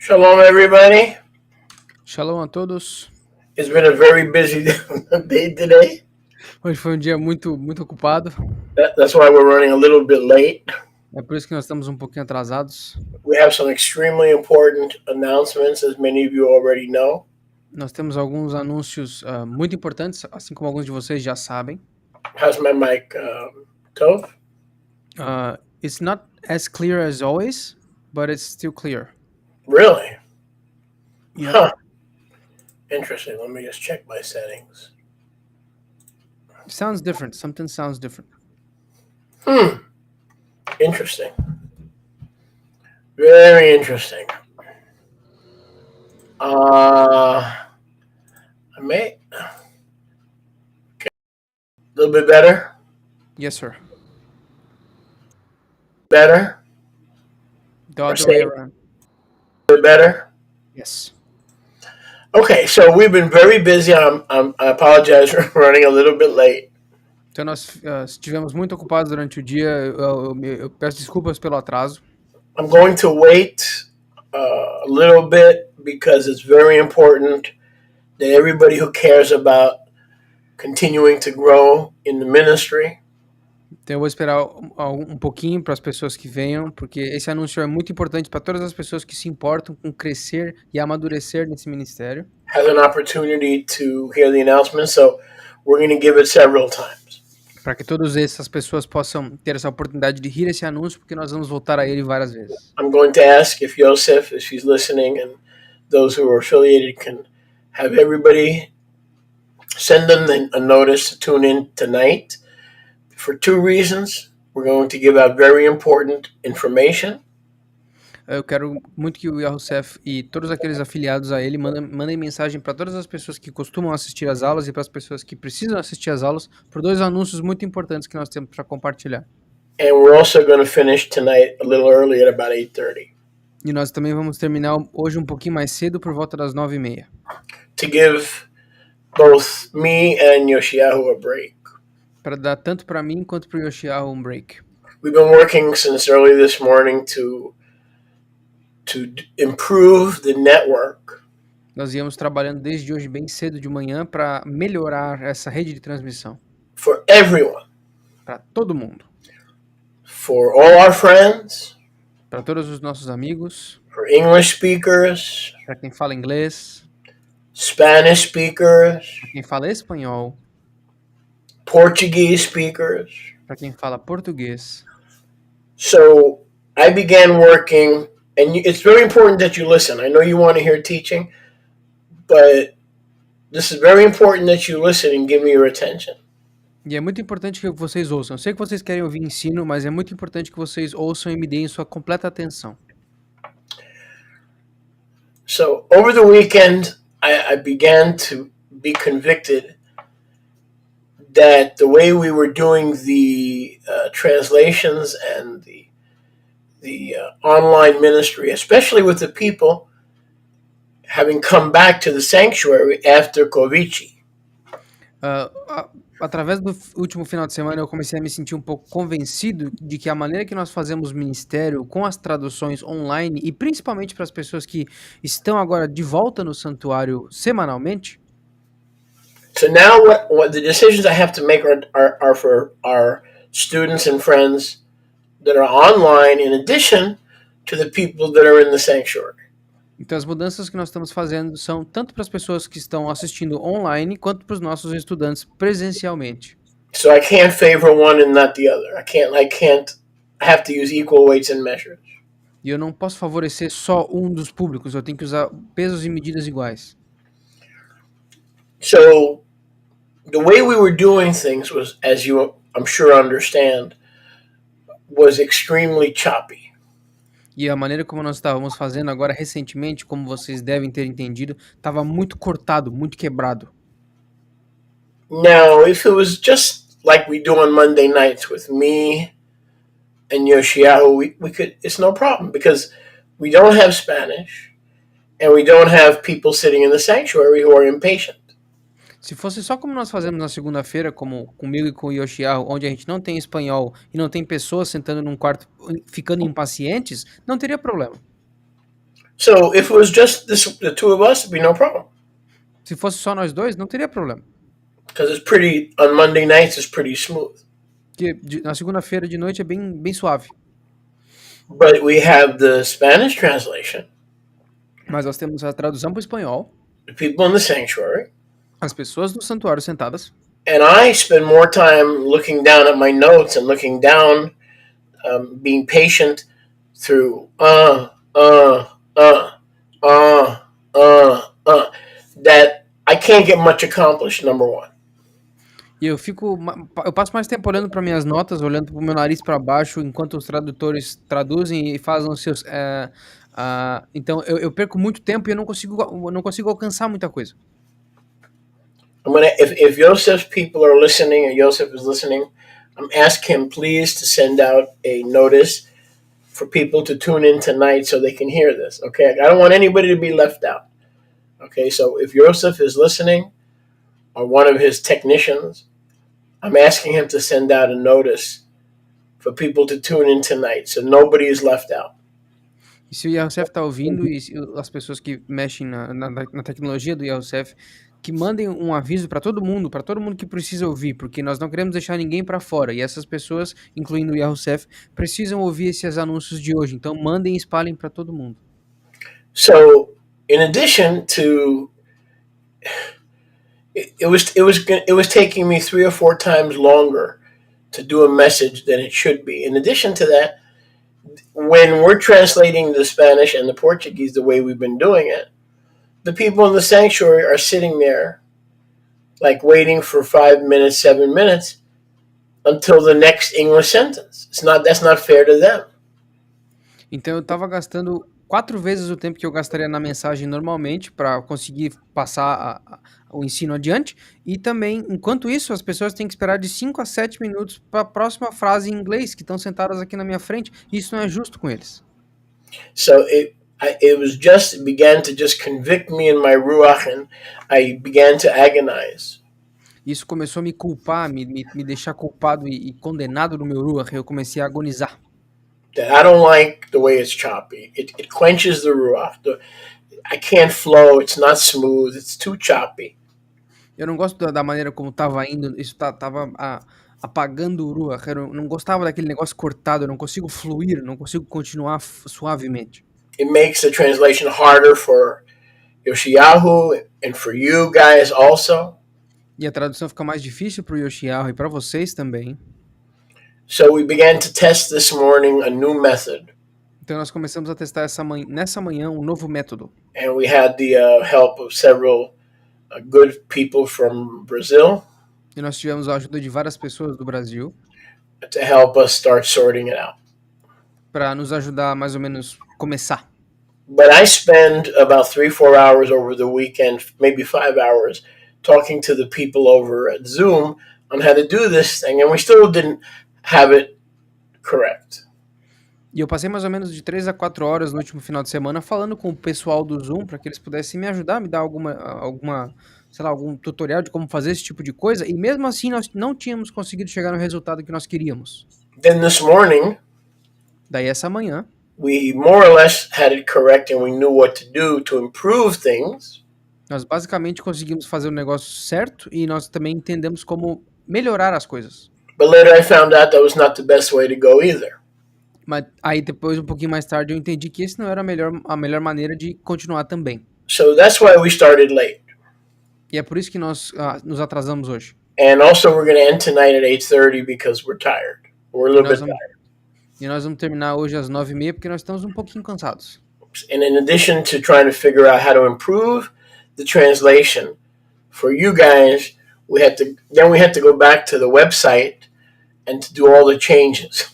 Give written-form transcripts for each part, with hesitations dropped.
Shalom, everybody. Shalom a todos. It's been a very busy day today. Hoje foi um dia muito ocupado. That's why we're running a little bit late. É por isso que nós estamos um pouquinho atrasados. We have some extremely important announcements, as many of you already know. Nós temos alguns anúncios muito importantes, assim como alguns de vocês já sabem. How's my mic, Tove? It's not as clear as always, but it's still clear. Really? Yeah. Huh. Interesting. Let me just check my settings. It sounds different. Something sounds different. Interesting. Very interesting. I may. Okay. A little bit better? Yes, sir. Better? The other way around. A bit better? Yes. Okay, so we've been very busy. I apologize for running a little bit late. Então nós estivemos muito ocupados durante o dia. Eu peço desculpas pelo atraso. I'm going to wait a little bit because it's very important that everybody who cares about continuing to grow in the ministry. Então eu vou esperar um pouquinho para as pessoas que venham, porque esse anúncio é muito importante para todas as pessoas que se importam com crescer e amadurecer nesse ministério. Has an opportunity to hear the announcement, so we're going to give it several times. Para que todas essas pessoas possam ter essa oportunidade de rir esse anúncio, porque nós vamos voltar a ele várias vezes. I'm going to ask if Yosef, if she's listening, and those who are affiliated can have everybody send them a notice to tune in tonight. For two reasons. We're going to give out very important information. Eu quero muito que o Yahusef e todos aqueles afiliados a ele mandem mensagem para todas as pessoas que costumam assistir às aulas e para as pessoas que precisam assistir às aulas por dois anúncios muito importantes que nós temos para compartilhar. And we're also going to finish tonight a little early at about 8:30. E nós também vamos terminar hoje um pouquinho mais cedo, por volta das 9:30. To give both me and Yoshiyahu a break. Para dar tanto para mim quanto para o Yoshiyahu um break. We've been working since early this morning to improve the network. Nós íamos trabalhando desde hoje bem cedo de manhã para melhorar essa rede de transmissão. For everyone. Para todo mundo. For all our friends. Para todos os nossos amigos. For English speakers. Para quem fala inglês. Spanish speakers. Para quem fala espanhol. Portuguese speakers. Para quem fala português. So I began working, and it's very important that you listen. I know you want to hear teaching, but this is very important that you listen and give me your attention. E é muito importante que vocês ouçam. Eu sei que vocês querem ouvir ensino, mas é muito importante que vocês ouçam e me deem sua completa atenção. So over the weekend, I began to be convicted that the way we were doing the translations and the online ministry, especially with the people having come back to the sanctuary after Covid. Através do último final de semana, eu comecei a me sentir um pouco convencido de que a maneira que nós fazemos ministério com as traduções online, e principalmente para as pessoas que estão agora de volta no santuário semanalmente. So now what the decisions I have to make are for our students and friends that are online in addition to the people that are in the sanctuary. Então as mudanças que nós estamos fazendo são tanto para as pessoas que estão assistindo online quanto para os nossos estudantes presencialmente. So I can't favor one and not the other. I have to use equal weights and measures. E eu não posso favorecer só um dos públicos, eu tenho que usar pesos e medidas iguais. So the way we were doing things was, as you I'm sure understand, was extremely choppy. E a maneira como nós estávamos fazendo agora recentemente, como vocês devem ter entendido, estava muito cortado, muito quebrado. Now, if it was just like we do on Monday nights with me and Yoshiyahu, we could, it's no problem because we don't have Spanish and we don't have people sitting in the sanctuary who are impatient. Se fosse só como nós fazemos na segunda-feira, como comigo e com o Yoshiyahu, onde a gente não tem espanhol e não tem pessoas sentando num quarto ficando impacientes, não teria problema. So if it was just the two of us, it'd be no problem. Se fosse só nós dois, não teria problema. Because it's pretty, on Monday nights, it's pretty smooth. Porque na segunda-feira de noite é bem suave. But we have the Spanish translation, Mas nós temos a tradução para o espanhol, the people in the sanctuary, as pessoas do santuário sentadas, and I spend more time looking down at my notes and looking down, being patient through that I can't get much accomplished, number one. e eu passo mais tempo olhando para minhas notas, olhando para o meu nariz para baixo, enquanto os tradutores traduzem e fazem os seus. Então eu perco muito tempo e eu não consigo alcançar muita coisa. If Yosef's people are listening, or Yosef is listening, I'm asking him please to send out a notice for people to tune in tonight so they can hear this. Okay, I don't want anybody to be left out. Okay, so if Yosef is listening, or one of his technicians, I'm asking him to send out a notice for people to tune in tonight so nobody is left out. E se o Yahusef está ouvindo, e as pessoas que mexem na tecnologia do Yahusef, que mandem um aviso para todo mundo que precisa ouvir, porque nós não queremos deixar ninguém para fora. E essas pessoas, incluindo o Yahusef, precisam ouvir esses anúncios de hoje. Então mandem e espalhem para todo mundo. So, in addition to, it was taking me 3 or 4 times longer to do a message than it should be. In addition to that, when we're translating the Spanish and the Portuguese the way we've been doing it, the people in the sanctuary are sitting there, like waiting for 5 minutes, 7 minutes, until the next English sentence. That's not fair to them. Então eu estava gastando 4 vezes o tempo que eu gastaria na mensagem normalmente para conseguir passar o ensino adiante, e também, enquanto isso, as pessoas têm que esperar de 5 a 7 minutos para a próxima frase em inglês, que estão sentadas aqui na minha frente, e isso não é justo com eles. So it began to just convict me in my ruach, and I began to agonize. Isso começou a me culpar, me deixar culpado e condenado no meu ruach. Eu comecei a agonizar. That I don't like the way it's choppy. It quenches the ruach. I can't flow. It's not smooth. It's too choppy. Eu não gosto da maneira como estava indo. Isso estava apagando o ruach. Eu não gostava daquele negócio cortado. Eu não consigo fluir. Não consigo continuar suavemente. It makes the translation harder for Yoshiyahu and for you guys also. E a tradução fica mais difícil para o Yoshiyahu e para vocês também. So we began to test this morning a new method. Então nós começamos a testar nessa manhã um novo método. And we had the help of several good people from Brazil. E nós tivemos a ajuda de várias pessoas do Brasil. To help us start sorting it out. Para nos ajudar mais ou menos começar. But I spend about 3-4 hours over the weekend, maybe 5 hours, talking to the people over at Zoom on how to do this thing, and we still didn't have it correct. E eu passei mais ou menos de 3 a 4 horas no último final de semana falando com o pessoal do Zoom para que eles pudessem me ajudar, me dar algum tutorial de como fazer esse tipo de coisa, e mesmo assim nós não tínhamos conseguido chegar no resultado que nós queríamos. Then this morning, daí essa manhã, we more or less had it correct and we knew what to do to improve things. Nós basicamente conseguimos fazer o negócio certo e nós também entendemos como melhorar as coisas. But later I found out that was not the best way to go either. Mas aí depois, um pouquinho mais tarde, eu entendi que esse não era a melhor maneira de continuar também. So that's why we started late. E é por isso que nós nos atrasamos hoje. And also we're going to end tonight at 8:30 because we're tired. We're a little bit tired. E nós vamos terminar hoje às 9:30 porque nós estamos um pouquinho cansados. And in addition to trying to figure out how to improve the translation for you guys, we had to go back to the website and to do all the changes.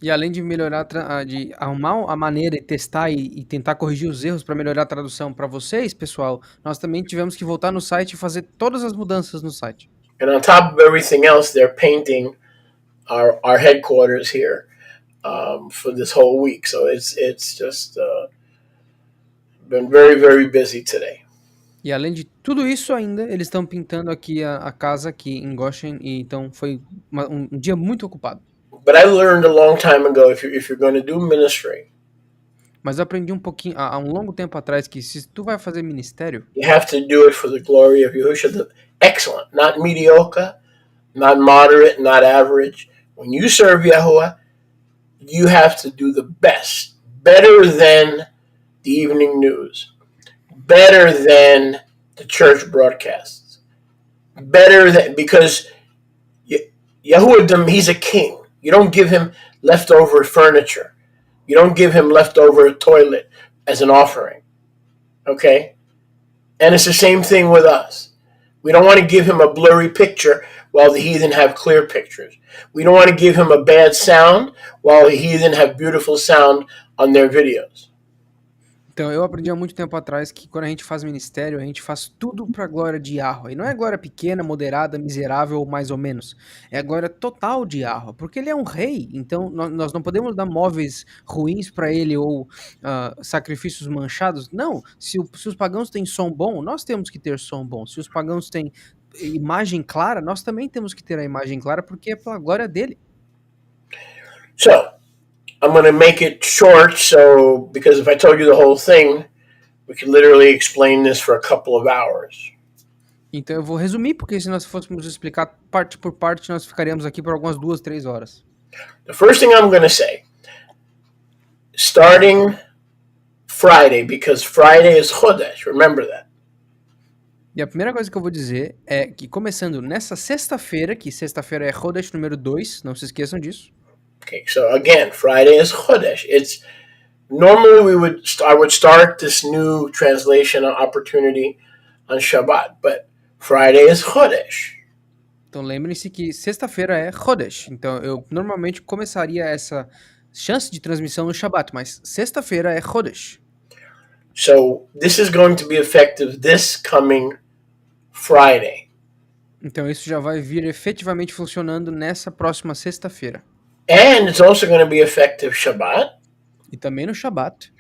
E além de melhorar, de arrumar a maneira e testar e tentar corrigir os erros para melhorar a tradução para vocês, pessoal, nós também tivemos que voltar no site e fazer todas as mudanças no site. And on top of everything else, they're painting our headquarters here for this whole week. So it's just been very, very busy today. E além de tudo isso ainda, eles estão pintando aqui a casa aqui em Goshen, e então foi um dia muito ocupado. But I learned a long time ago, if you're going to do ministry, Mas eu aprendi um pouquinho, há um longo tempo atrás, que se tu vai fazer ministério, you have to do it for the glory of Yahushua. Excellent, not mediocre, not moderate, not average. When you serve Yahuwah, you have to do the best, better than the evening news, better than the church broadcasts, better than, because Yahuwah, he's a king. You don't give him leftover furniture. You don't give him leftover toilet as an offering. Okay? And it's the same thing with us. We don't want to give him a blurry picture while the heathen have clear pictures. We don't want to give him a bad sound while the heathen have beautiful sound on their videos. então eu aprendi há muito tempo atrás que quando a gente faz ministério, a gente faz tudo pra glória de Yahweh. E não é glória pequena, moderada, miserável ou mais ou menos. É a glória total de Yahweh, porque ele é um rei. Então nós não podemos dar móveis ruins pra ele ou sacrifícios manchados. Não, se os pagãos têm som bom, nós temos que ter som bom. Se os pagãos têm imagem clara, nós também temos que ter a imagem clara, porque é pela glória dele. So, I'm going to make it short, so because if I told you the whole thing, we could literally explain this for a couple of hours. Então eu vou resumir, porque se nós fôssemos explicar parte por parte, nós ficaríamos aqui por algumas 2, 3 horas. The first thing I'm going to say, starting Friday, because Friday is Chodesh, remember that. E a primeira coisa que eu vou dizer é que começando nessa sexta-feira, que sexta-feira é Chodesh número 2, não se esqueçam disso. Okay, so again, Friday is Chodesh. It's normally I would start this new translation opportunity on Shabbat, but Friday is Chodesh. Então lembrem-se que sexta-feira é Chodesh. Então eu normalmente começaria essa chance de transmissão no Shabbat, mas sexta-feira é Chodesh. So this is going to be effective this coming Friday. Então isso já vai vir efetivamente funcionando nessa próxima sexta-feira. And it's also going to be effective Shabbat. E também no Shabbat.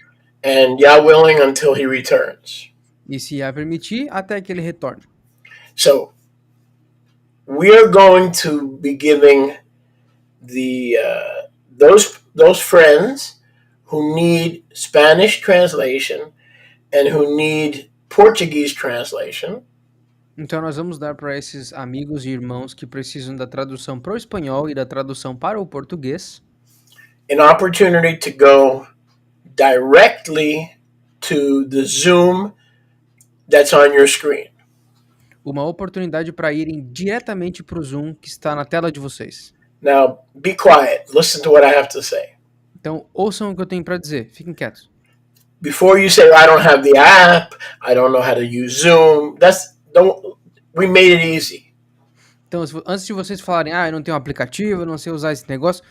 And Yah willing until he returns. E se Yah permitir, até que ele retorne. So we are going to be giving the those friends who need Spanish translation and who need Portuguese translation. Então nós vamos dar para esses amigos e irmãos que precisam da tradução para o espanhol e da tradução para o português an opportunity to go directly to the Zoom that's on your screen. uma oportunidade para irem diretamente para o Zoom que está na tela de vocês. Now, be quiet. Listen to what I have to say. Então ouçam o que eu tenho para dizer, fiquem quietos. Before you say, I don't have the app, I don't know how to use Zoom, we made it easy. Então antes de vocês falarem, eu não tenho um aplicativo, eu não sei usar esse negócio,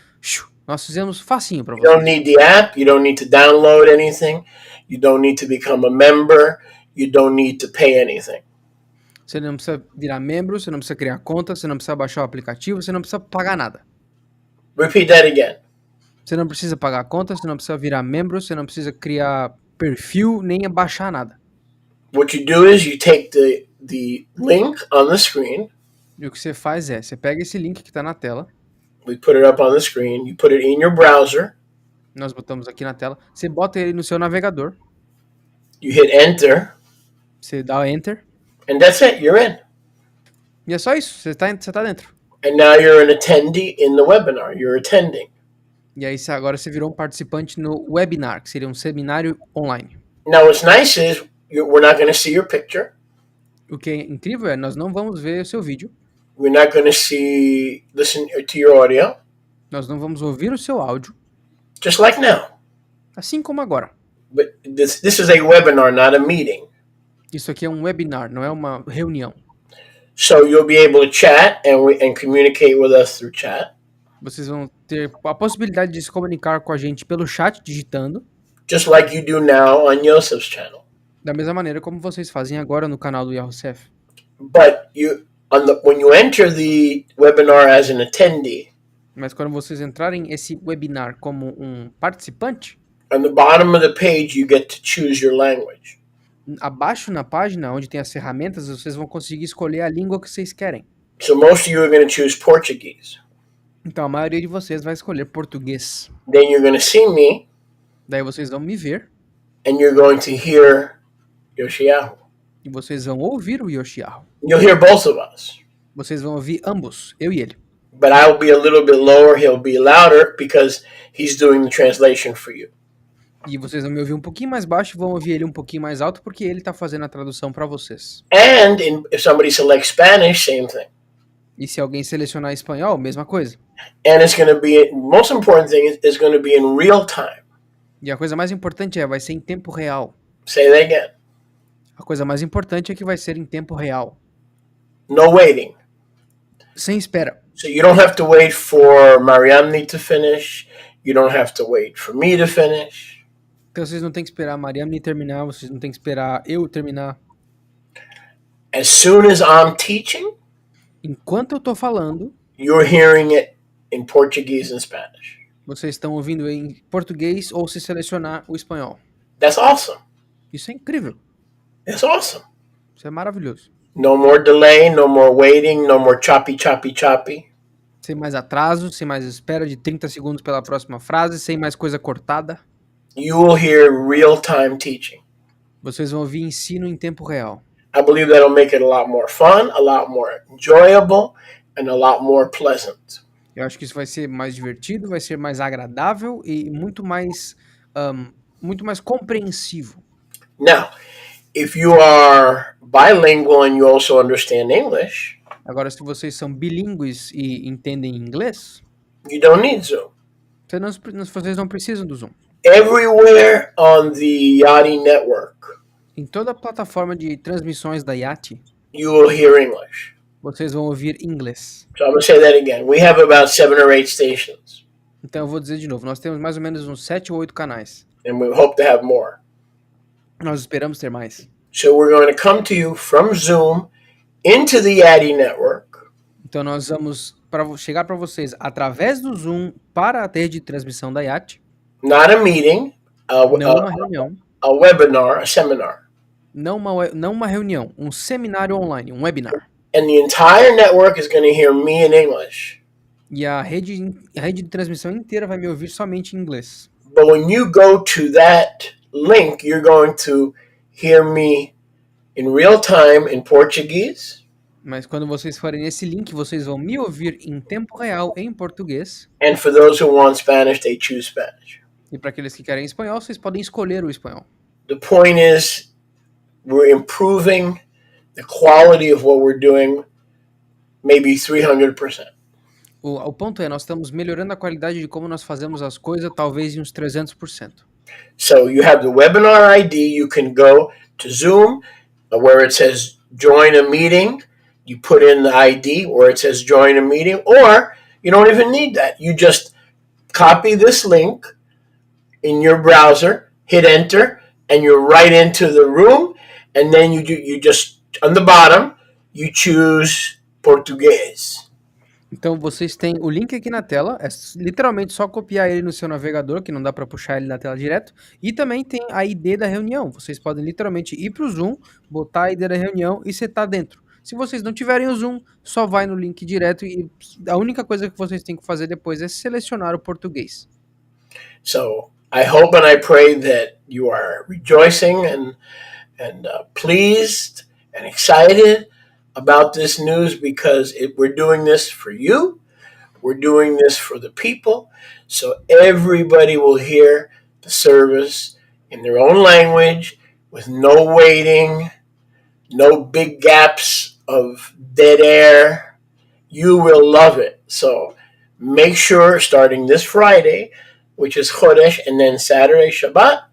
nós fizemos facinho para You don't vocês. need the app, you don't need to download anything, you don't need to become a member, you don't need to pay anything. Você não precisa virar membro, você não precisa criar conta, você não precisa baixar o aplicativo, você não precisa pagar nada. Repeat that again. Você não precisa pagar a conta, você não precisa virar membro, você não precisa criar perfil, nem baixar nada. What you do is you take the link on the screen. E o que você faz é, você pega esse link que está na tela. We put it up on the screen. You put it in your browser. Nós botamos aqui na tela. Você bota ele no seu navegador. You hit enter. Você dá Enter. And that's it. You're in. E é só isso. Você tá dentro. And now you're an attendee in the webinar. You're attending. E aí agora você virou um participante no webinar, que seria um seminário online. Now what's nice is we're not going to see your picture. O que é incrível é, nós não vamos ver o seu vídeo. We're not going to listen to your audio. Nós não vamos ouvir o seu áudio. Just like now. Assim como agora. But this is a webinar, not a meeting. Isso aqui é um webinar, não é uma reunião. So you'll be able to chat and communicate with us through chat. Vocês vão ter a possibilidade de se comunicar com a gente pelo chat, digitando. Just like you do now on Yosef's channel. Da mesma maneira como vocês fazem agora no canal do Yahusef. But when you enter the webinar as an attendee, mas quando vocês entrarem esse webinar como um participante, on the bottom of the page you get to choose your language. Abaixo na página, onde tem as ferramentas, vocês vão conseguir escolher a língua que vocês querem. So most of you are going to choose Portuguese. Então a maioria de vocês vai escolher português. Then you're going to see me. Daí vocês vão me ver and you're going to hear Yoshiyahu. e vocês vão ouvir o Yoshiyahu. You'll hear both of us. Vocês vão ouvir ambos, eu e ele. But I'll be a little bit lower, he'll be louder because he's doing the translation for you. E vocês vão me ouvir um pouquinho mais baixo e vão ouvir ele um pouquinho mais alto porque ele está fazendo a tradução para vocês. And if somebody selects Spanish, same thing. E se alguém selecionar espanhol, mesma coisa. And it's going to be, most important thing is going to be in real time. E a coisa mais importante vai ser em tempo real. Say that again. A coisa mais importante é que vai ser em tempo real. No waiting. Sem espera. So you don't have to wait for Mariamne to finish. You don't have to wait for me to finish. Então vocês não tem que esperar a Mariamne terminar, vocês não tem que esperar eu terminar. As soon as I'm teaching, Enquanto eu tô falando, you're hearing it in Portuguese and Spanish. vocês estão ouvindo em português ou se selecionar o espanhol. That's awesome. Isso é incrível. That's awesome. Isso é maravilhoso. No more delay, no more waiting, no more choppy, choppy, choppy. Sem mais atraso, sem mais espera de 30 segundos pela próxima frase, sem mais coisa cortada. You will hear real-time teaching. Vocês vão ouvir ensino em tempo real. I believe that'll make it a lot more fun, a lot more enjoyable, and a lot more pleasant. Eu acho que isso vai ser mais divertido, vai ser mais agradável e muito mais compreensivo. Now, if you are bilingual and you also understand English, Agora, se vocês são bilíngues e entendem inglês, you don't need Zoom. vocês não precisam do Zoom. Everywhere on the Yachty network, Em toda a plataforma de transmissões da Yachty, you will hear English. vocês vão ouvir inglês. So I'm going to say that again. We have about 7 or 8 stations, Então eu vou dizer de novo, nós temos mais ou menos uns 7 ou 8 canais. and we hope to have more. Nós esperamos ter mais. So we're going to come to you from Zoom into the Yachty network. Então nós vamos chegar para vocês através do Zoom para a rede de transmissão da Yachty. Not a meeting, Não uma reunião. a webinar, a seminar. Não uma reunião, um seminário online, um webinar. And the entire network is going to hear me in English. E a rede de transmissão inteira vai me ouvir somente em inglês. But when you go to that link, you're going to hear me in real time in Portuguese. Mas quando vocês forem nesse link, vocês vão me ouvir em tempo real em português. And for those who want Spanish, they choose Spanish. E para aqueles que querem espanhol, vocês podem escolher o espanhol. The point is, we're improving the quality of what we're doing maybe 300%. O ponto é, nós estamos melhorando a qualidade de como nós fazemos as coisas, talvez em uns 300%. So you have the webinar ID. You can go to Zoom where it says join a meeting. You put in the ID where it says join a meeting, or you don't even need that. You just copy this link in your browser, hit enter, and you're right into the room. And then you just, on the bottom, you choose Português. Então vocês têm o link aqui na tela, é literalmente só copiar ele no seu navegador, que não dá para puxar ele na tela direto, e também tem a ID da reunião. Vocês podem literalmente ir para o Zoom, botar a ID da reunião e você tá dentro. Se vocês não tiverem o Zoom, só vai no link direto e a única coisa que vocês têm que fazer depois é selecionar o português. So I hope and I pray that you are rejoicing and pleased and excited about this news, because we're doing this for you. We're doing this for the people, so everybody will hear the service in their own language with no waiting, no big gaps of dead air. You will love it. So make sure, starting this Friday, which is Chodesh, and then Saturday, Shabbat,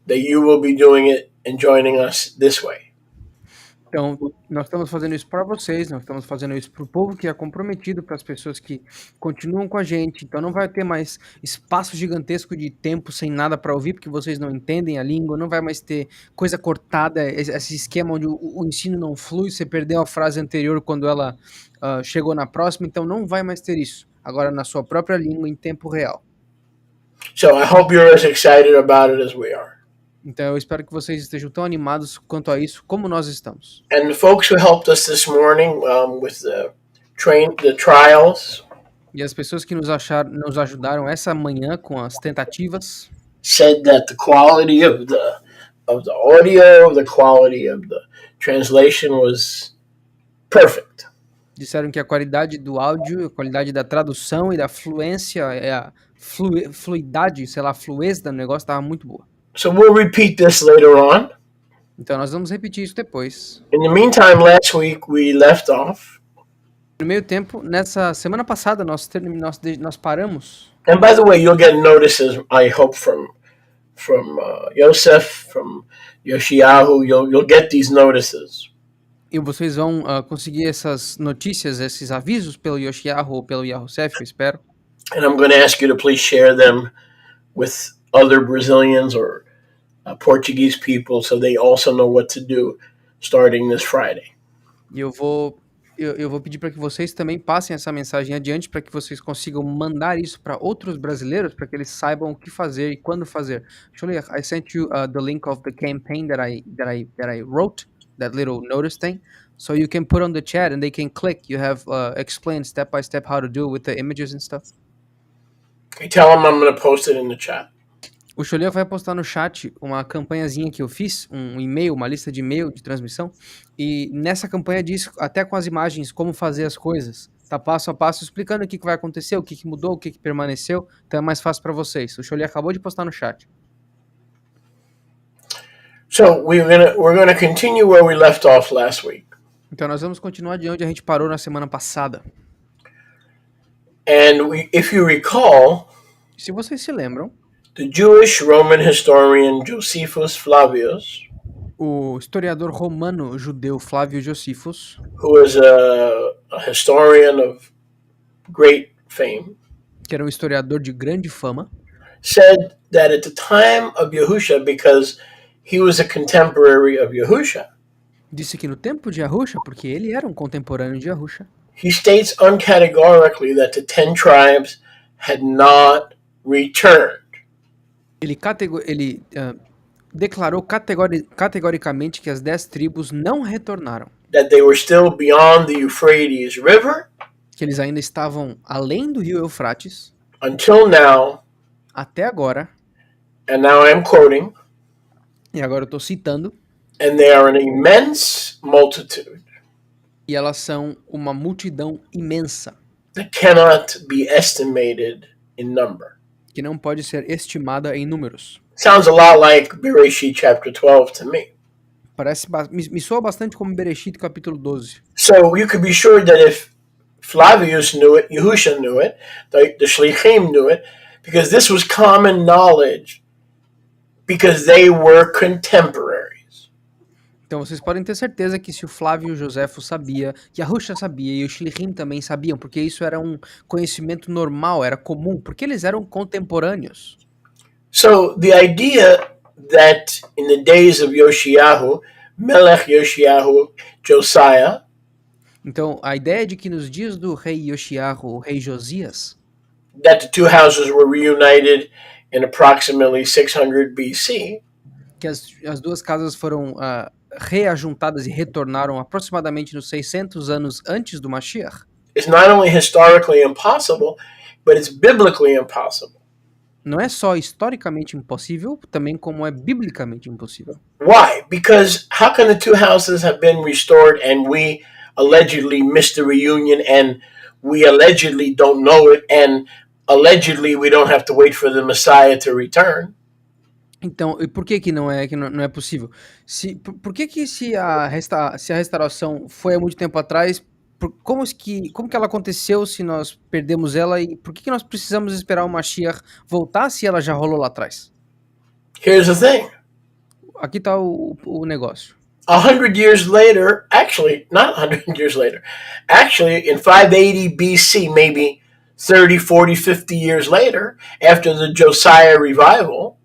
that you will be doing it and joining us this way. Então, nós estamos fazendo isso para vocês, nós estamos fazendo isso para o povo que é comprometido, para as pessoas que continuam com a gente. Então, não vai ter mais espaço gigantesco de tempo sem nada para ouvir, porque vocês não entendem a língua, não vai mais ter coisa cortada, esse esquema onde o ensino não flui, você perdeu a frase anterior quando ela chegou na próxima, então não vai mais ter isso. Agora, na sua própria língua, em tempo real. So I hope you're as excited about it as we are. Então eu espero que vocês estejam tão animados quanto a isso como nós estamos. And the folks who helped us this morning with the trials. E as pessoas que nos ajudaram essa manhã com as tentativas. said that the quality of the audio, the quality of the translation was perfect. Disseram que a qualidade do áudio, a qualidade da tradução e da fluência, a fluidade, sei lá, a fluência do negócio estava muito boa. So we'll repeat this later on. Então nós vamos repetir isso depois. In the meantime, last week we left off. No meio tempo, nessa semana passada, nós paramos. And by the way, you'll get notices, I hope, from Yosef, from Yoshiyahu. You'll get these notices. E vocês vão conseguir essas notícias, esses avisos pelo Yoshiyahu ou pelo Yahusef, eu espero. And I'm going to ask you to please share them with other Brazilians or Portuguese people so they also know what to do starting this Friday. E eu vou pedir para que vocês também passem essa mensagem adiante para que vocês consigam mandar isso para outros brasileiros para que eles saibam o que fazer e quando fazer. Actually, I sent you the link of the campaign that I wrote, that little notice thing, so you can put on the chat and they can click. You have explained step by step how to do it with the images and stuff. Okay, tell them I'm going to post it in the chat. O Xolia vai postar no chat uma campanhazinha que eu fiz, um e-mail, uma lista de e-mail de transmissão, e nessa campanha diz, até com as imagens, como fazer as coisas, tá passo a passo, explicando o que vai acontecer, o que mudou, o que permaneceu, então é mais fácil para vocês. O Xolia acabou de postar no chat. So we're gonna continue where we left off last week. Então nós vamos continuar de onde a gente parou na semana passada. And if you recall, se vocês se lembram, the Jewish Roman historian Josephus Flavius, o historiador romano judeu Flávio Josephus, who was a historian of great fame, que era um historiador de grande fama, said that at the time of Yahusha, because he was a contemporary of Yahusha, disse que no tempo de Yahusha, porque ele era um contemporâneo de Yahusha, he states uncategorically that the 10 tribes had not returned. Ele declarou categoricamente que as 10 tribos não retornaram. That they were still beyond the Euphrates River. Que eles ainda estavam além do rio Eufrates. Until now. Até agora. And now I am quoting. E agora eu estou citando. And they are an immense multitude. E elas são uma multidão imensa. That cannot be estimated in number. Que não pode ser estimada em números. Sounds a lot like Bereshit chapter 12 to me. Me soa bastante como Bereshit capítulo 12. So you could be sure that if Flavius knew it, Yahusha knew it, the Shlichim knew it, because this was common knowledge, because they were contemporaries. Então vocês podem ter certeza que se o Flávio Joséfo sabia, Yahusha sabia e os Shlichim também sabiam, porque isso era um conhecimento normal, era comum, porque eles eram contemporâneos. So the idea that in the days of Yoshiyahu, Melech Yoshiyahu, Josiah, então a ideia de que nos dias do rei Yoshiyahu, o rei Josias, that the two houses were reunited in approximately 600 BC, que as duas casas foram reajuntadas e retornaram aproximadamente nos 600 anos antes do Mashiach. It's not only historically impossible, but it's biblically impossible. Não é só historicamente impossível, também como é biblicamente impossível. Why? Because how can the two houses have been restored and we allegedly missed the reunion and we allegedly don't know it and allegedly we don't have to wait for the Messiah to return? Então, e por que não é possível? Por que se a restauração foi há muito tempo atrás, como que ela aconteceu se nós perdemos ela e por que nós precisamos esperar o Mashiach voltar se ela já rolou lá atrás? Here's the thing. Aqui está o negócio. 100 years later, actually, not 100 years later, actually in 580 BC, maybe 30, 40, 50 years later, after the Josiah revival,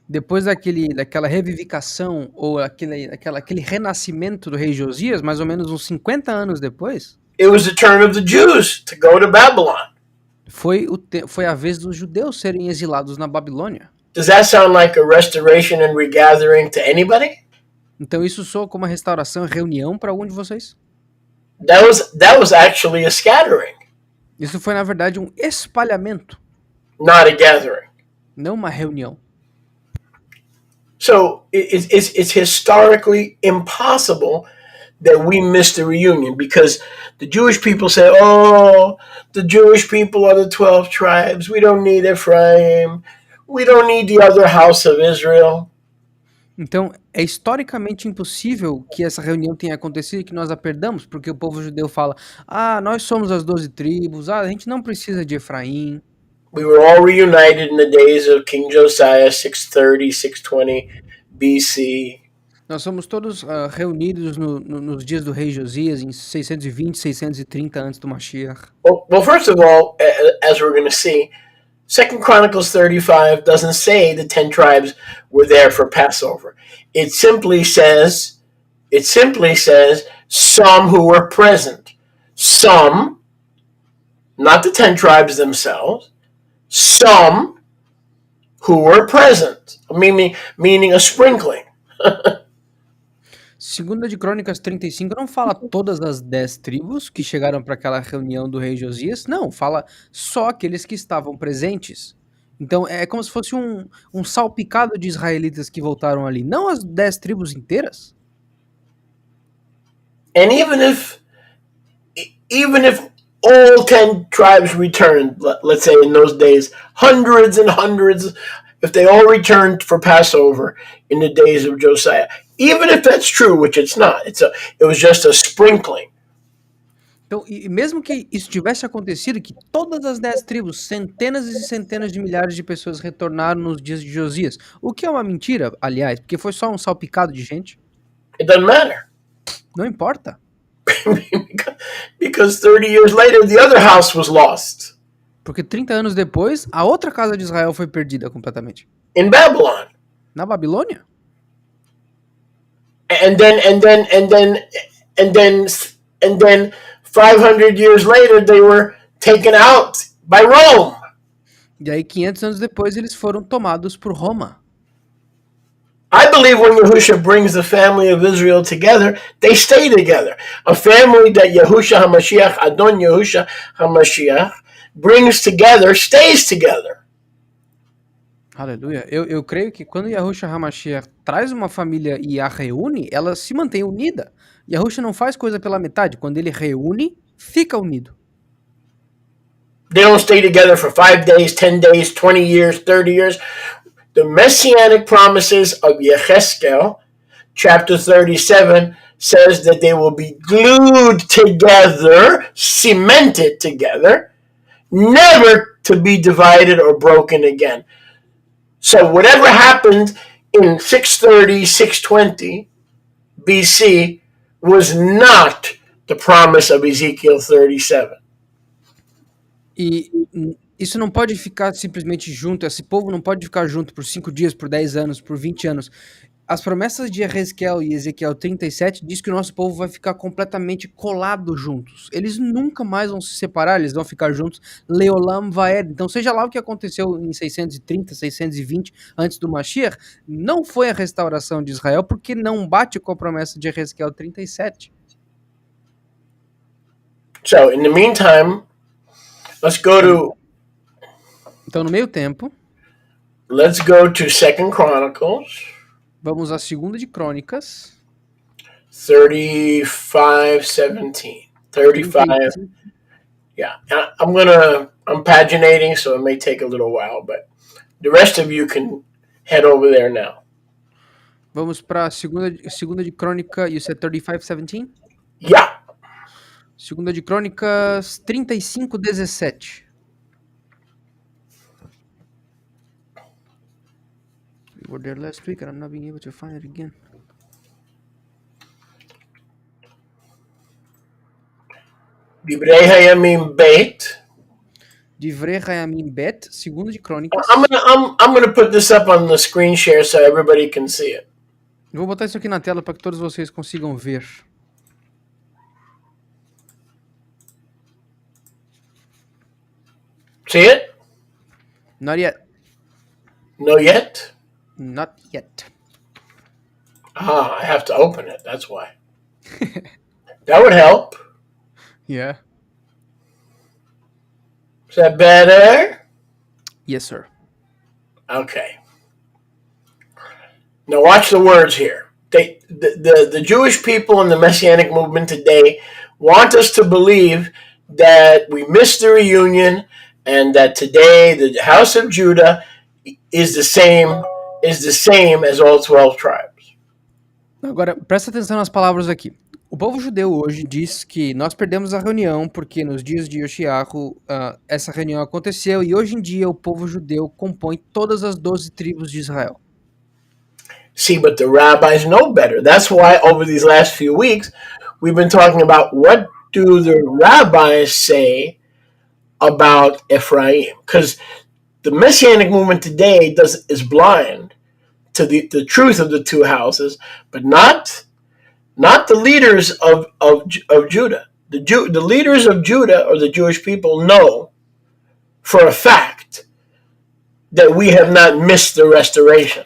depois daquela revivificação ou aquele renascimento do rei Josias, mais ou menos uns 50 anos depois, it was the turn of the Jews to go to Babylon. Foi a vez dos judeus serem exilados na Babilônia. Does that sound like a restoration and regathering to anybody? Então isso soa como uma restauração e reunião para algum de vocês? That was actually a scattering. Isso foi na verdade um espalhamento. Not a gathering. Não uma reunião. So it's historically impossible that we miss the reunion because the Jewish people say, oh, the Jewish people are the 12 tribes. We don't need Ephraim. We don't need the other house of Israel. Então, é historicamente impossível que essa reunião tenha acontecido e que nós a perdamos, porque o povo judeu fala: ah, nós somos as 12 tribos, ah, a gente não precisa de Efraim. We were all reunited in the days of King Josiah, 630, 620 BC. Nós somos todos reunidos nos dias do rei Josias, em 620, 630 antes do Mashiach. Well, first of all, as we're going to see, 2 Chronicles 35 doesn't say the 10 tribes were there for Passover. It simply says some who were present. Some, not the 10 tribes themselves, some who were present, meaning a sprinkling. Segunda de Crônicas 35 não fala todas as 10 tribos que chegaram para aquela reunião do rei Josias, não, fala só aqueles que estavam presentes. Então é como se fosse um salpicado de israelitas que voltaram ali, não as 10 tribos inteiras. And even if all 10 tribes returned, let's say in those days, hundreds and hundreds, if they all returned for Passover in the days of Josiah, even if that's true, which it's not, it was just a sprinkling. Então, e mesmo que isso tivesse acontecido, que todas as 10 tribos, centenas e centenas de milhares de pessoas retornaram nos dias de Josias, o que é uma mentira, aliás, porque foi só um salpicado de gente. It doesn't matter. Não importa. Because 30 years later, the other house was lost. Porque 30 anos depois, a outra casa de Israel foi perdida completamente. In Babylon. Na Babilônia. And then 500 years later, they were taken out by Rome. E aí, 500 anos depois, eles foram tomados por Roma. I believe when Yahusha brings the family of Israel together, they stay together. A family that Yahusha HaMashiach, Adon Yahusha HaMashiach, brings together, stays together. Aleluia. Eu creio que quando Yahusha HaMashiach traz uma família e a reúne, ela se mantém unida. Yahusha não faz coisa pela metade. Quando ele reúne, fica unido. They don't stay together for 5 days, 10 days, 20 years, 30 years. The messianic promises of Yechezkel, chapter 37, says that they will be glued together, cemented together, never to be divided or broken again. So whatever happened in 630, 620 BC was not the promise of Ezekiel 37. E isso não pode ficar simplesmente junto, esse povo não pode ficar junto por 5 dias, por 10 anos, por 20 anos. As promessas de Ezequiel e Ezequiel 37 diz que o nosso povo vai ficar completamente colado juntos. Eles nunca mais vão se separar, eles vão ficar juntos. Leolam Vaed. Então, seja lá o que aconteceu em 630, 620, antes do Mashiach, não foi a restauração de Israel, porque não bate com a promessa de Ezequiel 37. So, in the meantime, let's go to... Então, no meio tempo, let's go to 2 Chronicles. Vamos à segunda de Crônicas. 35:17. 35. Yeah. I'm paginating, so it may take a little while, but the rest of you can head over there now. Vamos para a segunda de Crônica, you said 35:17? Yeah. Segunda de Crônicas 35:17. We were there last week and I'm not being able to find it again. Divrei Hayamim Beit. Divrei Hayamim Bet, segunda de Crônicas. I'm gonna put this up on the screen share so everybody can see it. Eu vou botar isso aqui na tela para que todos vocês consigam ver. See it? Not yet. No yet? Not yet. I have to open it. That's why. That would help. Yeah. Is that better? Yes, sir. Okay. Now watch the words here. The Jewish people and the Messianic movement today want us to believe that we missed the reunion and that today the house of Judah is the same as all 12 tribes. Agora, presta atenção nas palavras aqui. O povo judeu hoje diz que nós perdemos a reunião porque nos dias de Yoshiahu essa reunião aconteceu e hoje em dia o povo judeu compõe todas as 12 tribos de Israel. See, but the rabbis know better. That's why over these last few weeks we've been talking about what do the rabbis say about Ephraim, because the Messianic movement today is blind to the truth of the two houses, but not the leaders of Judah. The leaders of Judah, or the Jewish people, know for a fact that we have not missed the restoration.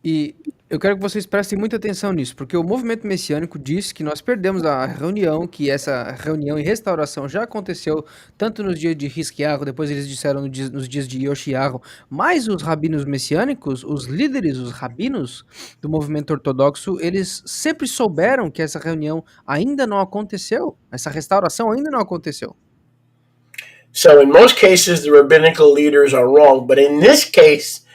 E eu quero que vocês prestem muita atenção nisso, porque o movimento messiânico diz que nós perdemos a reunião, que essa reunião e restauração já aconteceu tanto nos dias de Hisquiahu, depois eles disseram nos dias de Yoshiahu, mas os rabinos messiânicos, os líderes, os rabinos do movimento ortodoxo, eles sempre souberam que essa reunião ainda não aconteceu, essa restauração ainda não aconteceu. So in most cases the rabbinical leaders are wrong, but in this case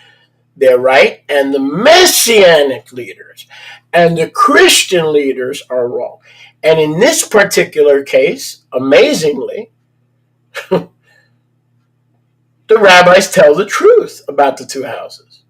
they're right, and the Messianic leaders and the Christian leaders are wrong. And in this particular case, amazingly, the rabbis tell the truth about the two houses.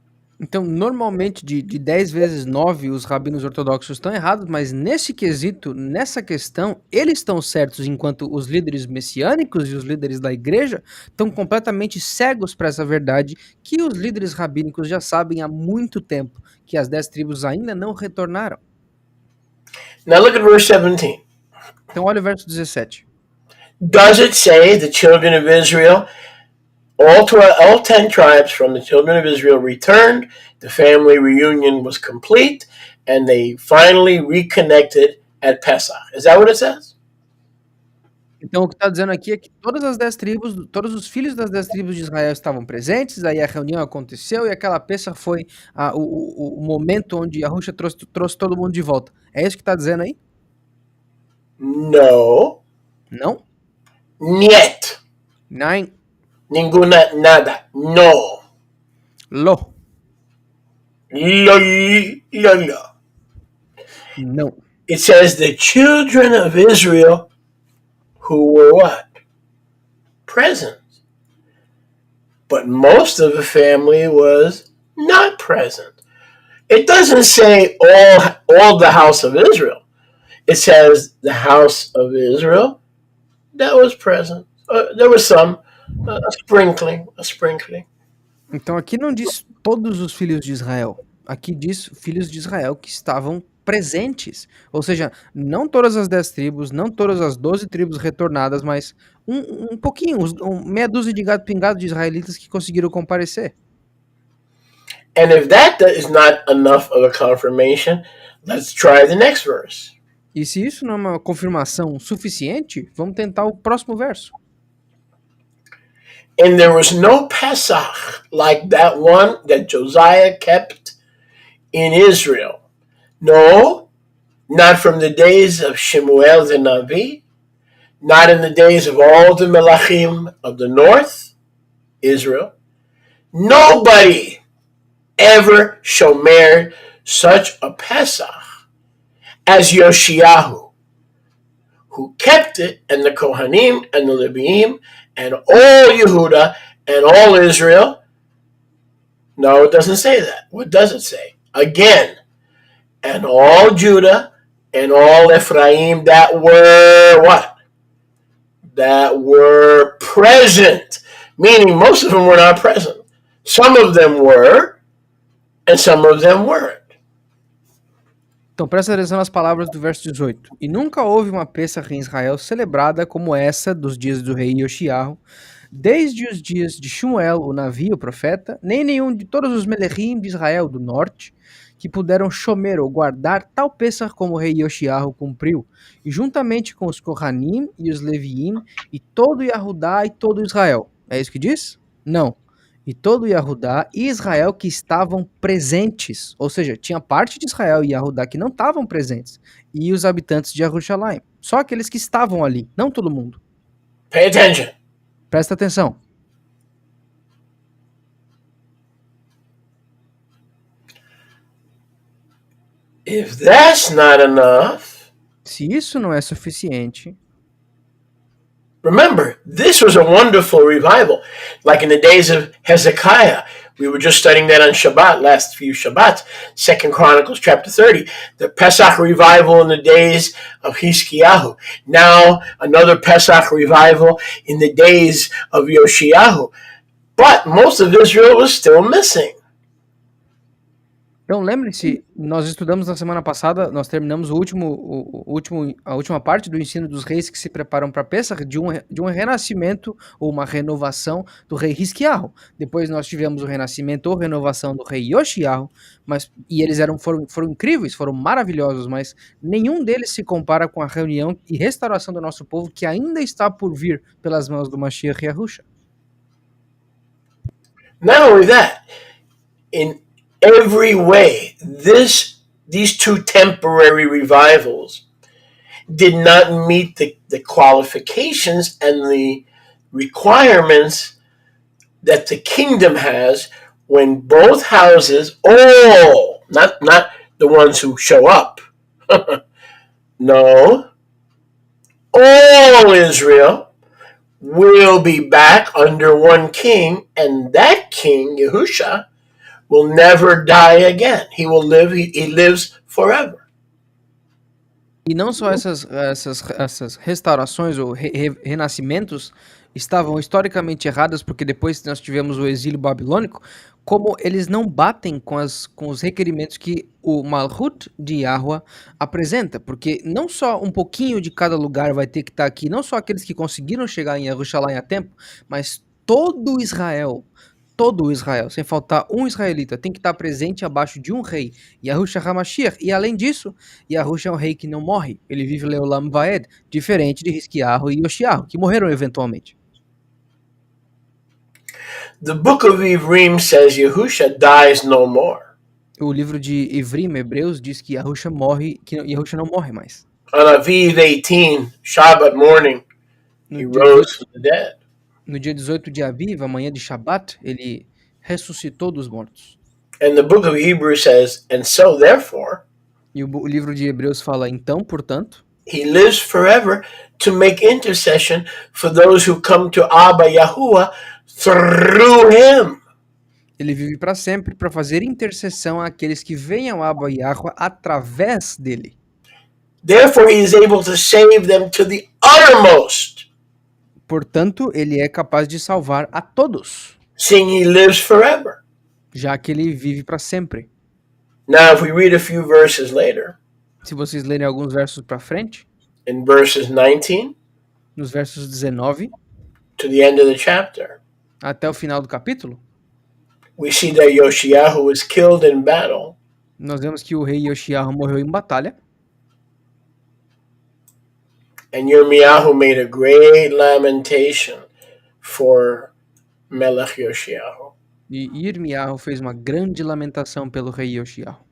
Então, normalmente, de 10 vezes 9, os rabinos ortodoxos estão errados, mas nesse quesito, nessa questão, eles estão certos, enquanto os líderes messiânicos e os líderes da igreja estão completamente cegos para essa verdade que os líderes rabínicos já sabem há muito tempo, que as 10 tribos ainda não retornaram. Now look at verse 17. Então, olha o verso 17. Does it say the children of Israel, all 10 tribes from the children of Israel returned, the family reunion was complete, and they finally reconnected at Pesach? Is that what it says? Então, o que está dizendo aqui é que todas as 10 tribos, todos os filhos das 10 tribos de Israel estavam presentes, aí a reunião aconteceu e aquela Pesach foi o momento onde Yahushua trouxe todo mundo de volta. É isso que está dizendo aí? No. Não? Niet. Nein. Ninguna, nada. No. Lo. Lo. Não. It says the children of Israel who were what? Present. But most of the family was not present. It doesn't say all the house of Israel. It says the house of Israel that was present. There was some, a sprinkling. Então aqui não diz todos os filhos de Israel. Aqui diz filhos de Israel que estavam presentes. Ou seja, não todas as 10 tribos, não todas as 12 tribos retornadas, mas um pouquinho, meia dúzia de gato pingado de israelitas que conseguiram comparecer. And if that is not enough of a confirmation, let's try the next verse. E se isso não é uma confirmação suficiente, vamos tentar o próximo verso. And there was no Pesach like that one that Josiah kept in Israel. No, not from the days of Shemuel the Navi, not in the days of all the Melachim of the north, Israel. Nobody ever shomered such a Pesach as Yoshiahu, who kept it, and the Kohanim and the Leviim and all Yehuda and all Israel. No, it doesn't say that. What does it say? Again, and all Judah and all Ephraim that were what? That were present. Meaning most of them were not present. Some of them were, and some of them weren't. Então presta atenção nas palavras do verso 18. E nunca houve uma Pesach em Israel celebrada como essa dos dias do rei Yoshiahu, desde os dias de Shmuel, o Navi, o profeta, nem nenhum de todos os Melechim de Israel do norte, que puderam chomer ou guardar tal Pesach como o rei Yoshiahu cumpriu, e juntamente com os Kohanim e os Leviim, e todo Yahudá e todo Israel. É isso que diz? Não. e todo Yahudá e Israel que estavam presentes. Ou seja, tinha parte de Israel e Yahudá que não estavam presentes. E os habitantes de Jerusalém. Só aqueles que estavam ali, não todo mundo. Pay attention. Presta atenção. If that's not enough, Se isso não é suficiente, remember, this was a wonderful revival. Like in the days of Hezekiah, we were just studying that on Shabbat, last few Shabbats, 2 Chronicles chapter 30, the Pesach revival in the days of Hiskiyahu. Now, another Pesach revival in the days of Yoshiyahu. But most of Israel was still missing. então lembre-se, nós estudamos na semana passada, nós terminamos a última parte do ensino dos reis que se preparam para Pessah, de um renascimento ou uma renovação do rei Hisquiarro. Depois nós tivemos o renascimento ou renovação do rei Yoshiarro, e eles foram incríveis, foram maravilhosos, mas nenhum deles se compara com a reunião e restauração do nosso povo que ainda está por vir pelas mãos do Mashiach Yahusha. Not only that, in every way, these two temporary revivals did not meet the qualifications and the requirements that the kingdom has when both houses, all, not the ones who show up, no, all Israel will be back under one king, and that king, Yahusha, will never die again. He will live, he lives forever. E não só essas restaurações ou renascimentos estavam historicamente erradas, porque depois nós tivemos o exílio babilônico, como eles não batem com os requerimentos que o Malhut de Yahweh apresenta, porque não só um pouquinho de cada lugar vai ter que estar aqui, não só aqueles que conseguiram chegar em Jerusalém a tempo, mas todo Israel, sem faltar um israelita, tem que estar presente abaixo de um rei, Yahushua HaMashiach. E além disso, Yahushua é um rei que não morre, ele vive Leolam Vaed, diferente de Hisquiarro e Yoshiarro, que morreram eventualmente. The book of Ivrim says Yahusha dies no more. O livro de Ivrim, Hebreus, diz que Yahushua não morre mais. On Aviv 18, Shabbat morning, he rose from the dead. No dia 18 de Aviv, amanhã de Shabat, ele ressuscitou dos mortos. And the book of Hebrews says, and so therefore, e o livro de Hebreus fala, então, portanto, he lives forever to make intercession for those who come to Abba Yahuwah through him. Ele vive para sempre para fazer intercessão àqueles que vêm ao Abba Yahuwah através dele. Therefore he is able to save them to the uttermost. Portanto, ele é capaz de salvar a todos. Seeing he lives forever. Já que ele vive para sempre. Now, if we read a few verses later, se vocês lerem alguns versos para frente, in verses 19, nos versos 19, to the end of the chapter, até o final do capítulo, we see that Yoshiyahu was killed in battle. Nós vemos que o rei Yoshiyahu morreu em batalha. And Yirmiyahu made a great lamentation for Melech Yoshiyahu. E Yirmiyahu fez uma grande lamentação pelo rei Yoshiyahu.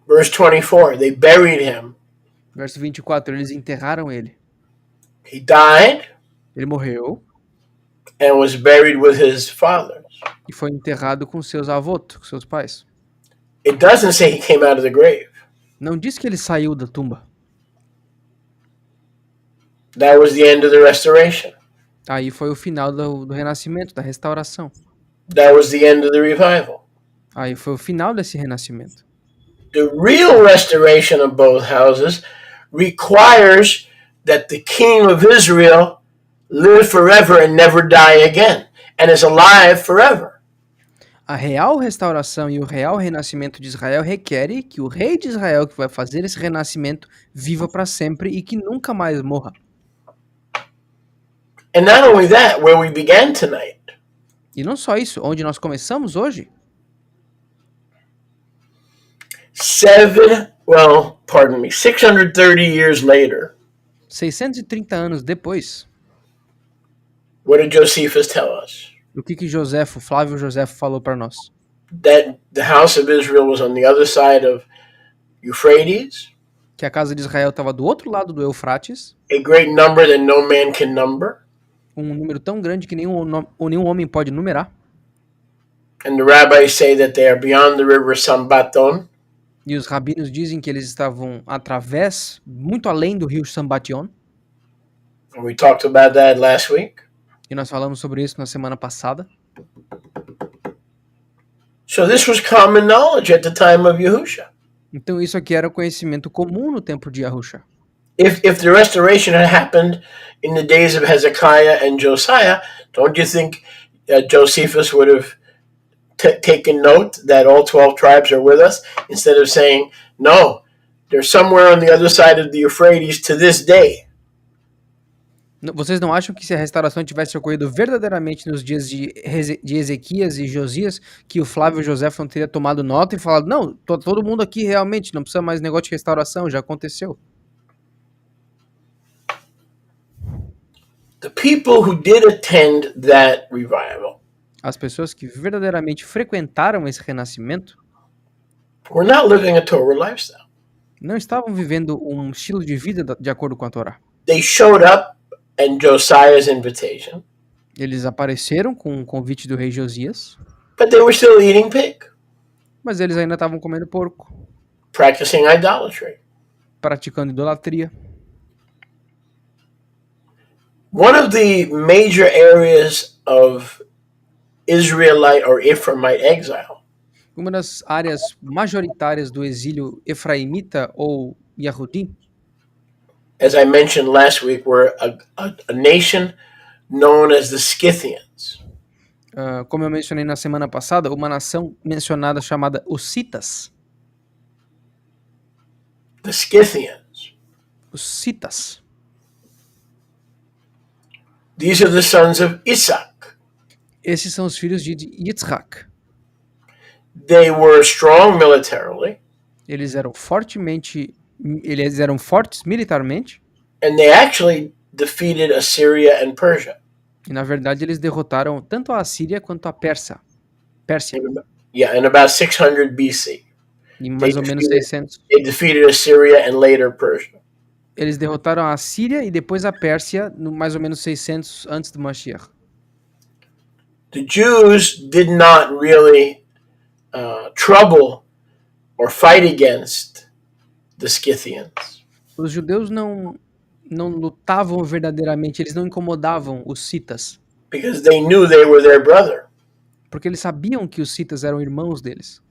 Verse 24, they buried him. Verso 24, eles enterraram ele. He died. Ele morreu. And was buried with his fathers. E foi enterrado com seus avós, com seus pais. It doesn't say he came out of the grave. Não diz que ele saiu da tumba. That was the end of the restoration. Aí foi o final do renascimento, da restauração. That was the end of the revival. Aí foi o final desse renascimento. The real restoration of both houses requires that the king of Israel live forever and never die again, and is alive forever. A real restauração e o real renascimento de Israel requer que o rei de Israel que vai fazer esse renascimento viva para sempre e que nunca mais morra. And not only that, where we began tonight. E não só isso, onde nós começamos hoje. 630 years later. 630 anos depois. What did Josephus tell us? O que Joséfo, Flávio Joséfo falou para nós? That the house of Israel was on the other side of Euphrates, Que a casa de Israel estava do outro lado do Eufrates, a great number that no man can number. número tão grande que nenhum homem pode numerar. And the rabbis say that they are beyond the river Sambaton. E os rabinos dizem que eles estavam através, muito além do rio Sambation. And we talked about that last week. E nós falamos sobre isso na semana passada. So this was common knowledge at the time of Yahusha. Então isso aqui era conhecimento comum no tempo de Yahusha. If the restoration had happened in the days of Hezekiah and Josiah, don't you think Josephus would have taken note that all 12 tribes are with us, instead of saying, no, they're somewhere on the other side of the Euphrates to this day? Vocês não acham que se a restauração tivesse ocorrido verdadeiramente nos dias de Ezequias e Josias, que o Flávio Joséfo não teria tomado nota e falado, não, todo mundo aqui realmente, não precisa mais negócio de restauração, já aconteceu? The people who did attend that revival As pessoas que verdadeiramente frequentaram esse renascimento were not living a Torah lifestyle. não estavam vivendo um estilo de vida de acordo com a Torá. They showed up at Josiah's invitation, Eles apareceram com o convite do rei Josias, but they were still eating pig, mas eles ainda estavam comendo porco, practicing idolatry. praticando idolatria. One of the major areas of Israelite or Ephraimite exile Uma das áreas majoritárias do exílio efraimita ou Yahudi, as I mentioned last week, were a nation known as the Scythians. como eu mencionei na semana passada, uma nação mencionada chamada os Citas. The Scythians. Os Citas. These are the sons of Isaac. Esses são os filhos de Yitzhak. They were strong militarily, Eles eram fortes militarmente, and they actually defeated Assyria and Persia. e na verdade eles derrotaram tanto a Assíria quanto a Pérsia. In about 600 BC. Em mais ou menos 600. They defeated Assyria and later Persia. Eles derrotaram a Síria e depois a Pérsia, no mais ou menos 600 antes do Mashiach. The Jews did not really trouble or fight against the Scythians. Os judeus não lutavam verdadeiramente, eles não incomodavam os citas. Because they knew they were their brother. Porque eles sabiam que os citas eram irmãos deles.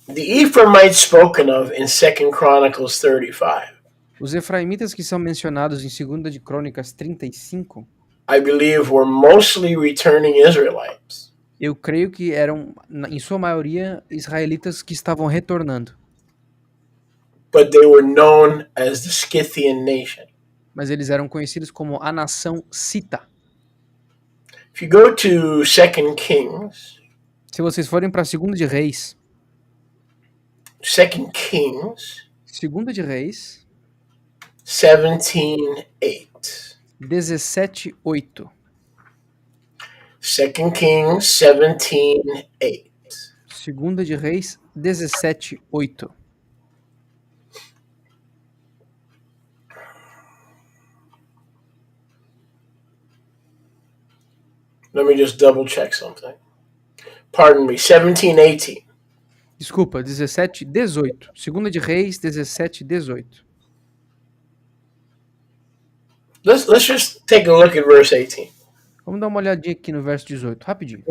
The Ephraimites spoken of in 2 Chronicles 35, Os efraimitas que são mencionados em 2 de Crônicas 35, I believe were mostly returning Israelites. eu creio que eram, em sua maioria, israelitas que estavam retornando. But they were known as the Scythian nation. Mas eles eram conhecidos como a nação cita. If you go to 2 Kings, Se vocês forem para 2 de Reis, 2 Kings 2 de Reis, 17:8. 17:8. 2 Kings 17:8. 2 de Reis, 17:8. Let me just double check something. Pardon me, 17:18. Desculpa, 17:18. 2 de Reis, 17:18. Let's just take a look at verse 18. Vamos dar uma olhadinha aqui no verso 18, rapidinho.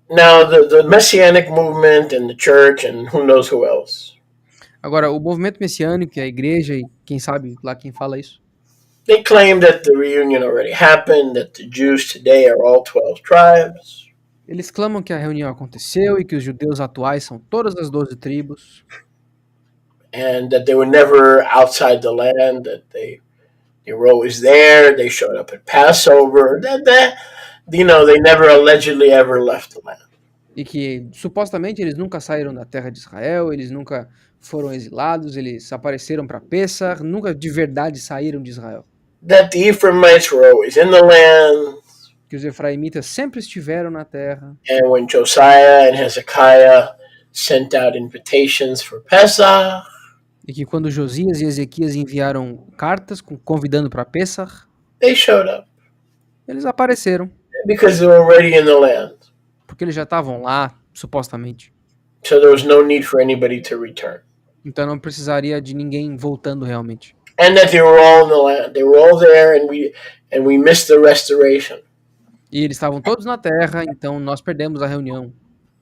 Now, the Messianic movement and the church and who knows who else, Agora, o movimento messiânico, a igreja e quem sabe lá quem fala isso, they claim that the reunion already happened, that the Jews today are all 12 tribes. eles clamam que a reunião aconteceu e que os judeus atuais são todas as 12 tribos, And that they were never outside the land, that they were always there, they showed up at Passover, they never allegedly ever left the land. e que supostamente eles nunca saíram da terra de Israel, eles nunca foram exilados, eles apareceram para Pessah, nunca de verdade saíram de Israel. that the Ephraimites were always in the land. Que os efraimitas sempre estiveram na terra. And when Josiah and Hezekiah sent out invitations for Pesach, E que quando Josias e Ezequias enviaram cartas convidando para Pesach, they showed up eles apareceram. because they were already in the land. Porque eles já estavam lá, supostamente. So there was no need for anybody to return. Então não precisaria de ninguém voltando realmente. And that they were all in the land. They were all there, and we missed the restoration. E eles estavam todos na terra, então nós perdemos a reunião.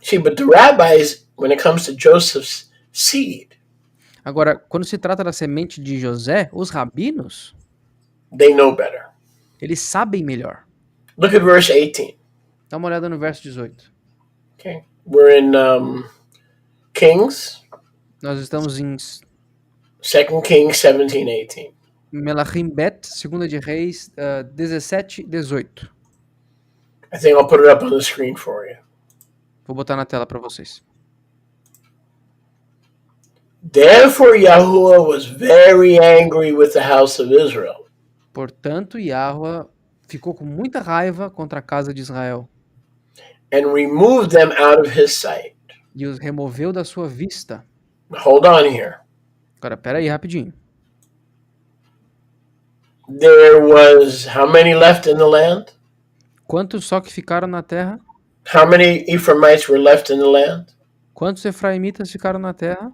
See, but the rabbis, when it comes to Joseph's seed, agora, quando se trata da semente de José, os rabinos, they know better. Eles sabem melhor. Look at verse 18. Dá uma olhada no verso 18. Okay, we're in Kings. Nós estamos em 2 Kings 17:18. Melachim Bet, 2 de Reis 17:18. I think I'll put it up on the screen for you. Vou botar na tela para vocês. Therefore Yahuwah was very angry with the house of Israel. Portanto, Yahuwah ficou com muita raiva contra a casa de Israel. And removed them out of his sight. E os removeu da sua vista. Hold on here. Agora, pera aí rapidinho. There was how many left in the land? Quantos só que ficaram na terra? How many Ephraimites were left in the land? Quantos efraimitas ficaram na terra?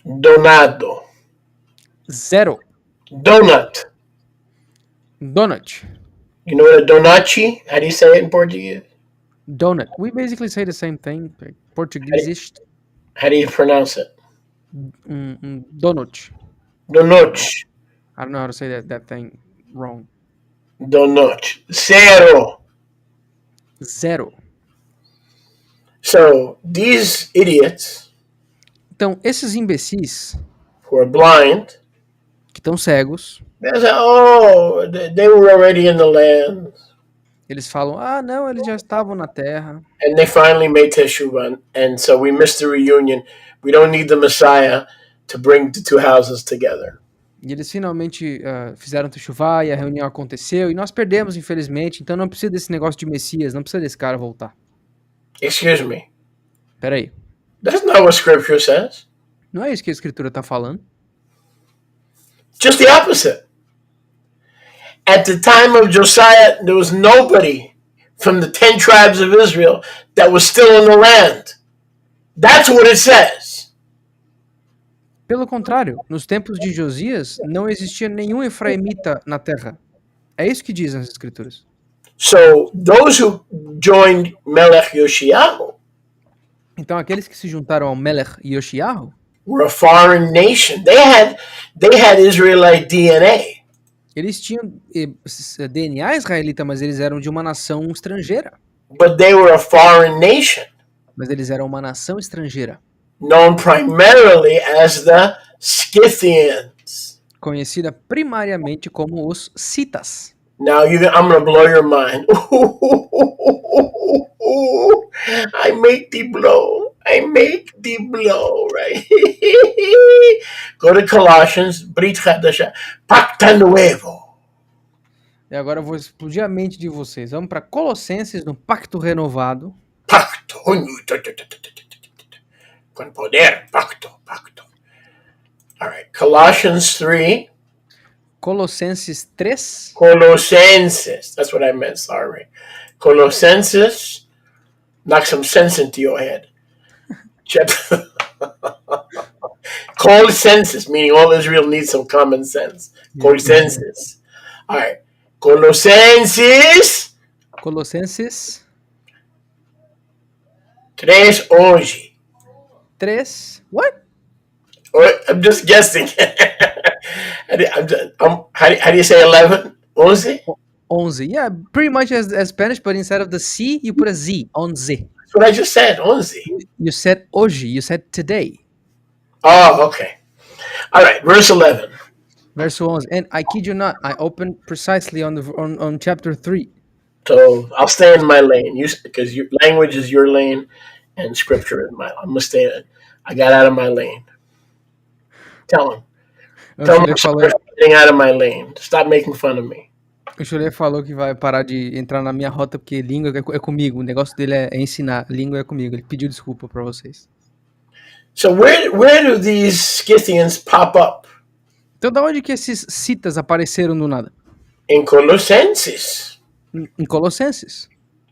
Donado. 0. Donut. Donut. You know what a donachi? How do you say it in Portuguese? Donut. We basically say the same thing. Portuguese. How do you pronounce it? Donut. Donut. I don't know how to say that thing wrong. Donut. 0. 0. So these idiots, então, esses imbecis who are blind, que estão cegos, they say, oh, they were already in the land. Eles falam, não, eles já estavam na terra. And they finally made teshuvah, and so we missed the reunion. We don't need the Messiah to bring the two houses together. E eles finalmente fizeram teshuvah e a reunião aconteceu e nós perdemos, infelizmente. Então não precisa desse negócio de Messias, não precisa desse cara voltar. Excuse me. Peraí. That's not what Scripture says. Não é isso que a Escritura está falando. Just the opposite. At the time of Josiah, there was nobody from the 10 tribes of Israel that was still in the land. That's what it says. Pelo contrário, nos tempos de Josias, não existia nenhum efraimita na terra. É isso que dizem as Escrituras. So, those who joined Melech Yoshiyahu, então, aqueles que se juntaram ao Melech Yoshiyahu were a foreign nation. They had Israelite DNA. Eles tinham DNA israelita, mas eles eram de uma nação estrangeira. But they were a foreign nation. Mas eles eram uma nação estrangeira. Known primarily as the Scythians. Conhecida primariamente como os citas. Now I'm going to blow your mind. I make the blow, right? Go to Colossians, Brit Chadasha, Pacta Nuevo. E agora eu vou explodir a mente de vocês. Vamos para Colossenses, no Pacto Renovado. Pacto. Com poder, pacto. All right, Colossians 3. Colossenses 3. Colossenses, that's what I meant, sorry. Colossenses, knock some sense into your head. Colossenses, meaning all Israel needs some common sense. Colossenses. All right. Colossenses. 3 hoje. 3. What? I'm just guessing. How do you say 11? 11? 11. Yeah, pretty much as Spanish, but instead of the C, you put a Z. 11. That's what I just said. 11. You said hoje. You said today. Oh, okay. All right, verse 11. Verse 11. And I kid you not, I opened precisely on chapter 3. So I'll stay in my lane, because your language is your lane, and scripture is mine. I'm gonna stay in it. I got out of my lane. Tell him. O Tell him Chulé I'm falou, sorry for getting out of my lane. Stop making fun of me. o Chulé falou que vai parar de entrar na minha rota porque língua é comigo. O negócio dele é ensinar. Língua é comigo. Ele pediu desculpa pra vocês. So where do these Scythians pop up? Então, da onde que esses citas apareceram do nada? In Colossenses. Em Colossenses.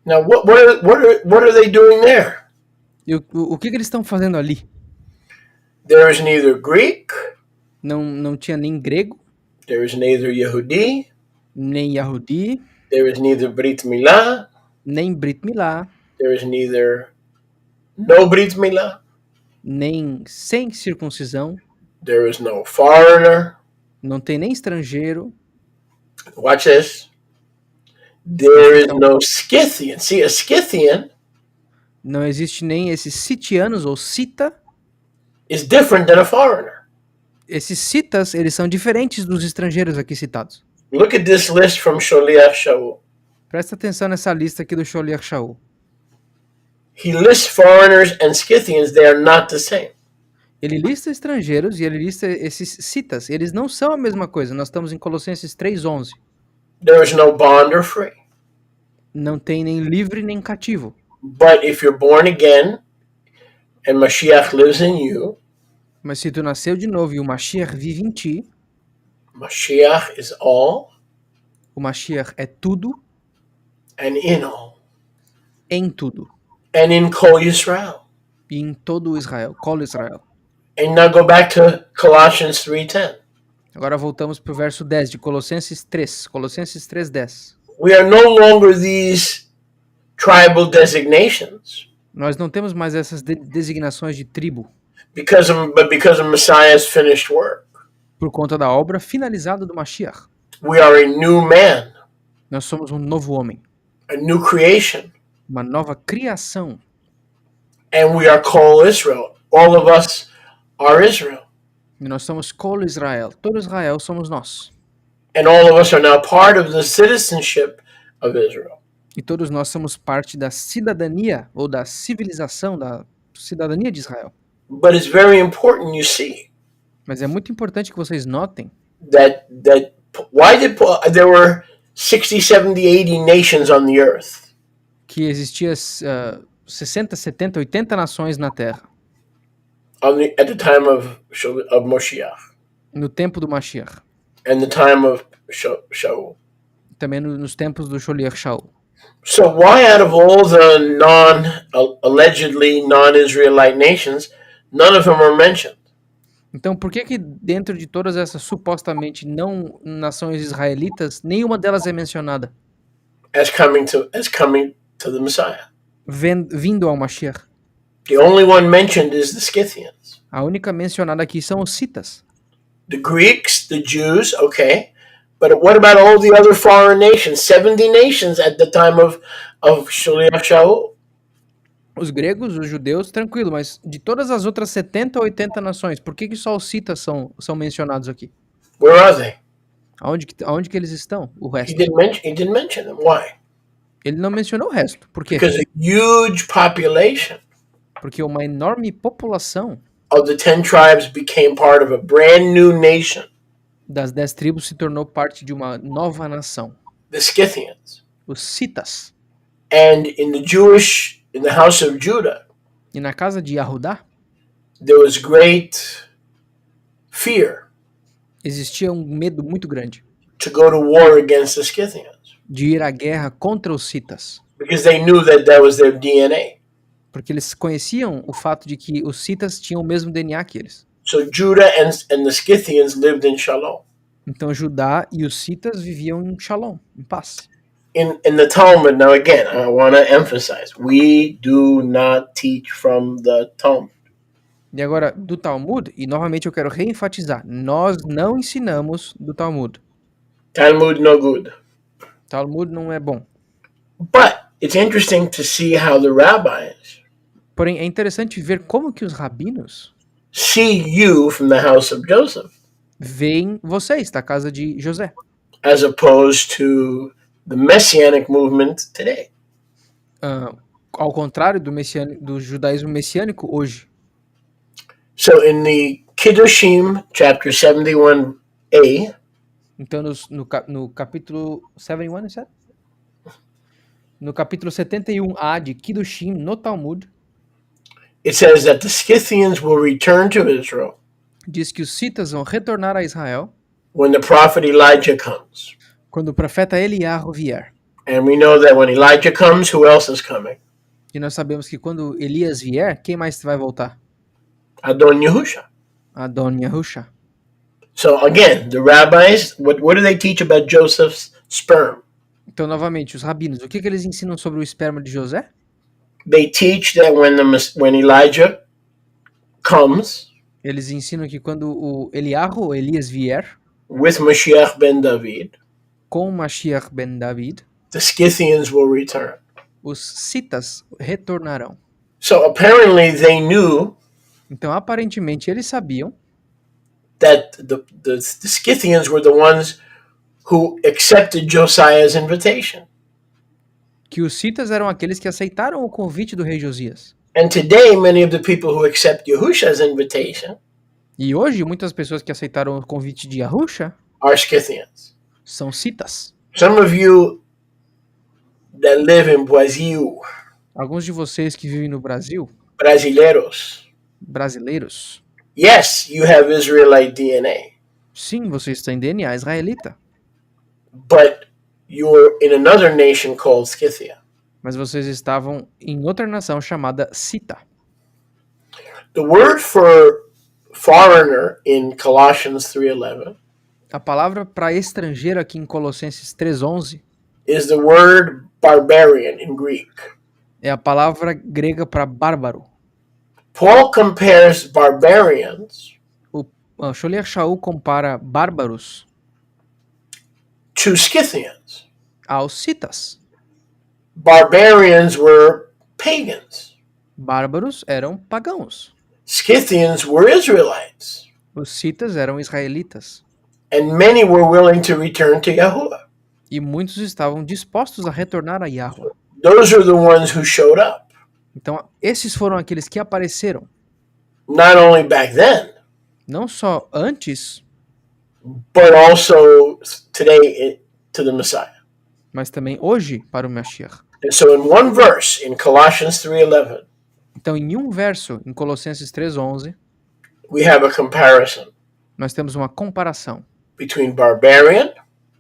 Now, what are they doing there? E o que eles estão fazendo ali? There is neither Greek, Não tinha nem grego, there is neither Yehudi, nem Yahudi, there is neither Brit Milah, nem Brit Milá, there is neither no Brit Milah, nem sem circuncisão, there is no foreigner. não tem nem estrangeiro. Watch this. There is no Scythian. See, a Scythian Não existe nem esses sitianos ou cita. is different than a foreigner. Esses citas, eles são diferentes dos estrangeiros aqui citados. Look at this list from Sholiach Shaul. Presta atenção nessa lista aqui do Sholiach Shaul. He lists foreigners and Scythians. They are not the same. Ele lista estrangeiros e ele lista esses citas. Eles não são a mesma coisa. Nós estamos em Colossenses 3:11. There is no bond or free. Não tem nem livre nem cativo. But if you're born again and Mashiach lives in you, Mas se tu nasceu de novo e o Mashiach vive em ti, Mashiach is all o Mashiach é tudo and in all em tudo. and in Kol Yisrael. E em todo o Israel. Kol Israel. And now go back to Colossians 3:10. Agora voltamos para o verso 10 de Colossenses 3. Colossenses 3:10. We are no longer these tribal designations Nós não temos mais essas designações de tribo because of Messiah's finished work. por conta da obra finalizada do Mashiach. We are a new man, Nós somos um novo homem, a new creation, uma nova criação. and we are Kol Israel. All of us are Israel. E nós somos Kol Israel. Todo Israel somos nós. And all of us are now part of the citizenship of Israel. E todos nós somos parte da cidadania ou da civilização, da cidadania de Israel. But it's very important you see Mas é muito importante que vocês notem that why did there were 60, 70, 80 nations on the earth. que existia 60, 70, 80 nações na Terra At the time of Moshiach no tempo do Mashiach. and the time of Shaul. Também nos tempos do Sholiach Shaul. So why out of all the allegedly non-Israelite nations, none of them are mentioned? Então, por que dentro de todas essas supostamente não nações israelitas, nenhuma delas é mencionada As coming to the Messiah. vindo ao Mashiach? The only one mentioned is the Scythians. A única mencionada aqui são os citas. The Greeks, the Jews, okay. But what about all the other foreign nations? 70 nations at the time of Sholiach Shaul. Os gregos, os judeus, tranquilo, mas de todas as outras 70 ou 80 nações, por que só os citas são mencionados aqui? Where are they? Aonde que eles estão? O He resto. didn't mention them. Why? Ele não mencionou o resto. Por quê? Because a huge population Porque uma enorme população of the 10 tribes became part of a brand new nation, das 10 tribos se tornou parte de uma nova nação. the Scythians. Os citas. And in the house of Judah, E na casa de Yahudá there was great fear existia um medo muito grande to go to war against the Scythians de ir à guerra contra os citas. because they knew that was their DNA. Porque eles conheciam o fato de que os citas tinham o mesmo DNA que eles. So Judah and the Scythians lived in Shalom. Então Judá e os citas viviam em Shalom, em paz. In the Talmud, now again, I want to emphasize, we do not teach from the Talmud. E agora, do Talmud, e novamente eu quero reenfatizar, nós não ensinamos do Talmud. Talmud no good. Talmud não é bom. But it's interesting to see how the rabbis Porém, é interessante ver como que os rabinos see you from the house of Joseph, veem vocês da casa de José, as opposed to the Messianic movement today. ao contrário do judaísmo messiânico hoje. So in the Kiddushim, chapter 71a, Então, no capítulo 71, is that? No capítulo 71a de Kiddushim, no Talmud, it says that the Scythians will return to Israel diz que os citas vão retornar a Israel when the prophet Elijah comes. quando o profeta Eliarro vier. And we know that when Elijah comes, who else is coming? E nós sabemos que quando Elias vier, quem mais vai voltar? Adon Yahusha. Adon Yahusha. So again, the rabbis, what do they teach about Joseph's sperm? Então, novamente, os rabinos, o que eles ensinam sobre o esperma de José? They teach that when Elijah comes Eles ensinam que quando o Eliarro, ou Elias vier, with Mashiach ben David, com Mashiach ben David, the Scythians will return. os citas retornarão. So apparently they knew Então, aparentemente, eles sabiam that the Scythians were the ones who accepted Josiah's invitation. que os citas eram aqueles que aceitaram o convite do rei Josias. And today, many of the people who accept Yahusha's invitation E hoje, muitas pessoas que aceitaram o convite de Yahusha are Scythians. são citas. Some of you that live in Brazil, Alguns de vocês que vivem no Brasil, brasileiros, brasileiros, yes, you have Israelite DNA, sim, vocês têm DNA israelita, but you're in another nation called Scythia. mas vocês estavam em outra nação chamada Cita. The word for foreigner in Colossians 3:11 A palavra para estrangeiro aqui em Colossenses 3:11 is the word barbarian in Greek. é a palavra grega para bárbaro. Paul compares barbarians O Sholer Shaul compara bárbaros to Scythians. aos citas. Barbarians were pagans. Bárbaros eram pagãos. Scythians were Israelites. Os citas eram israelitas. And many were willing to return to Yahuwah. E muitos estavam dispostos a retornar a Yahweh. Those are the ones who showed up. Então, esses foram aqueles que apareceram. Not only back then, Não só antes, but also today to the Messiah. mas também hoje para o Mashiach. And so in one verse in Colossians 3:11, Então, em um verso, em Colossenses 3:11, we have a comparison nós temos uma comparação between barbarian,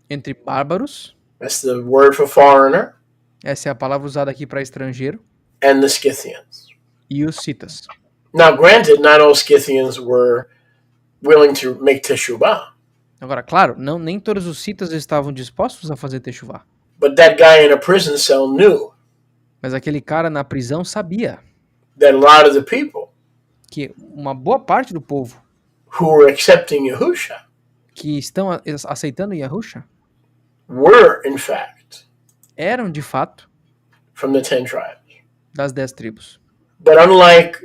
entre bárbaros, that's the word for foreigner, essa é a palavra usada aqui para estrangeiro, and the Scythians. e os citas. Now, granted, not all Scythians were willing to make teshuvah, Agora, claro, nem todos os citas estavam dispostos a fazer techuvá, but that guy in a prison cell knew mas aquele cara na prisão sabia that a lot of the people que uma boa parte do povo who were accepting Yahusha que estão aceitando Yahusha were, in fact, eram, de fato, from the 10 tribes. das 10 tribos. But unlike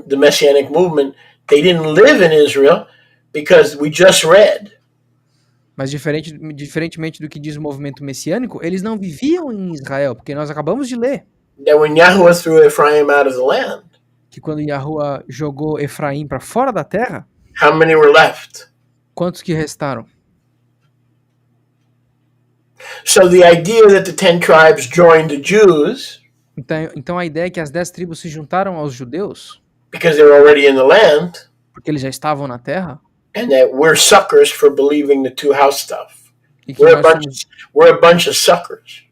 the Messianic movement, they didn't live in Israel because we just read Mas diferentemente do que diz o movimento messiânico, eles não viviam em Israel, porque nós acabamos de ler that when Yahuwah threw Ephraim out of the land, que quando Yahuwah jogou Efraim para fora da terra, how many were left? quantos que restaram? So the idea that the 10 tribes joined the Jews Então a ideia é que as 10 tribos se juntaram aos judeus, because they were already in the land, porque eles já estavam na terra, and that we're suckers for believing the two house stuff. e que, We're a bunch of suckers.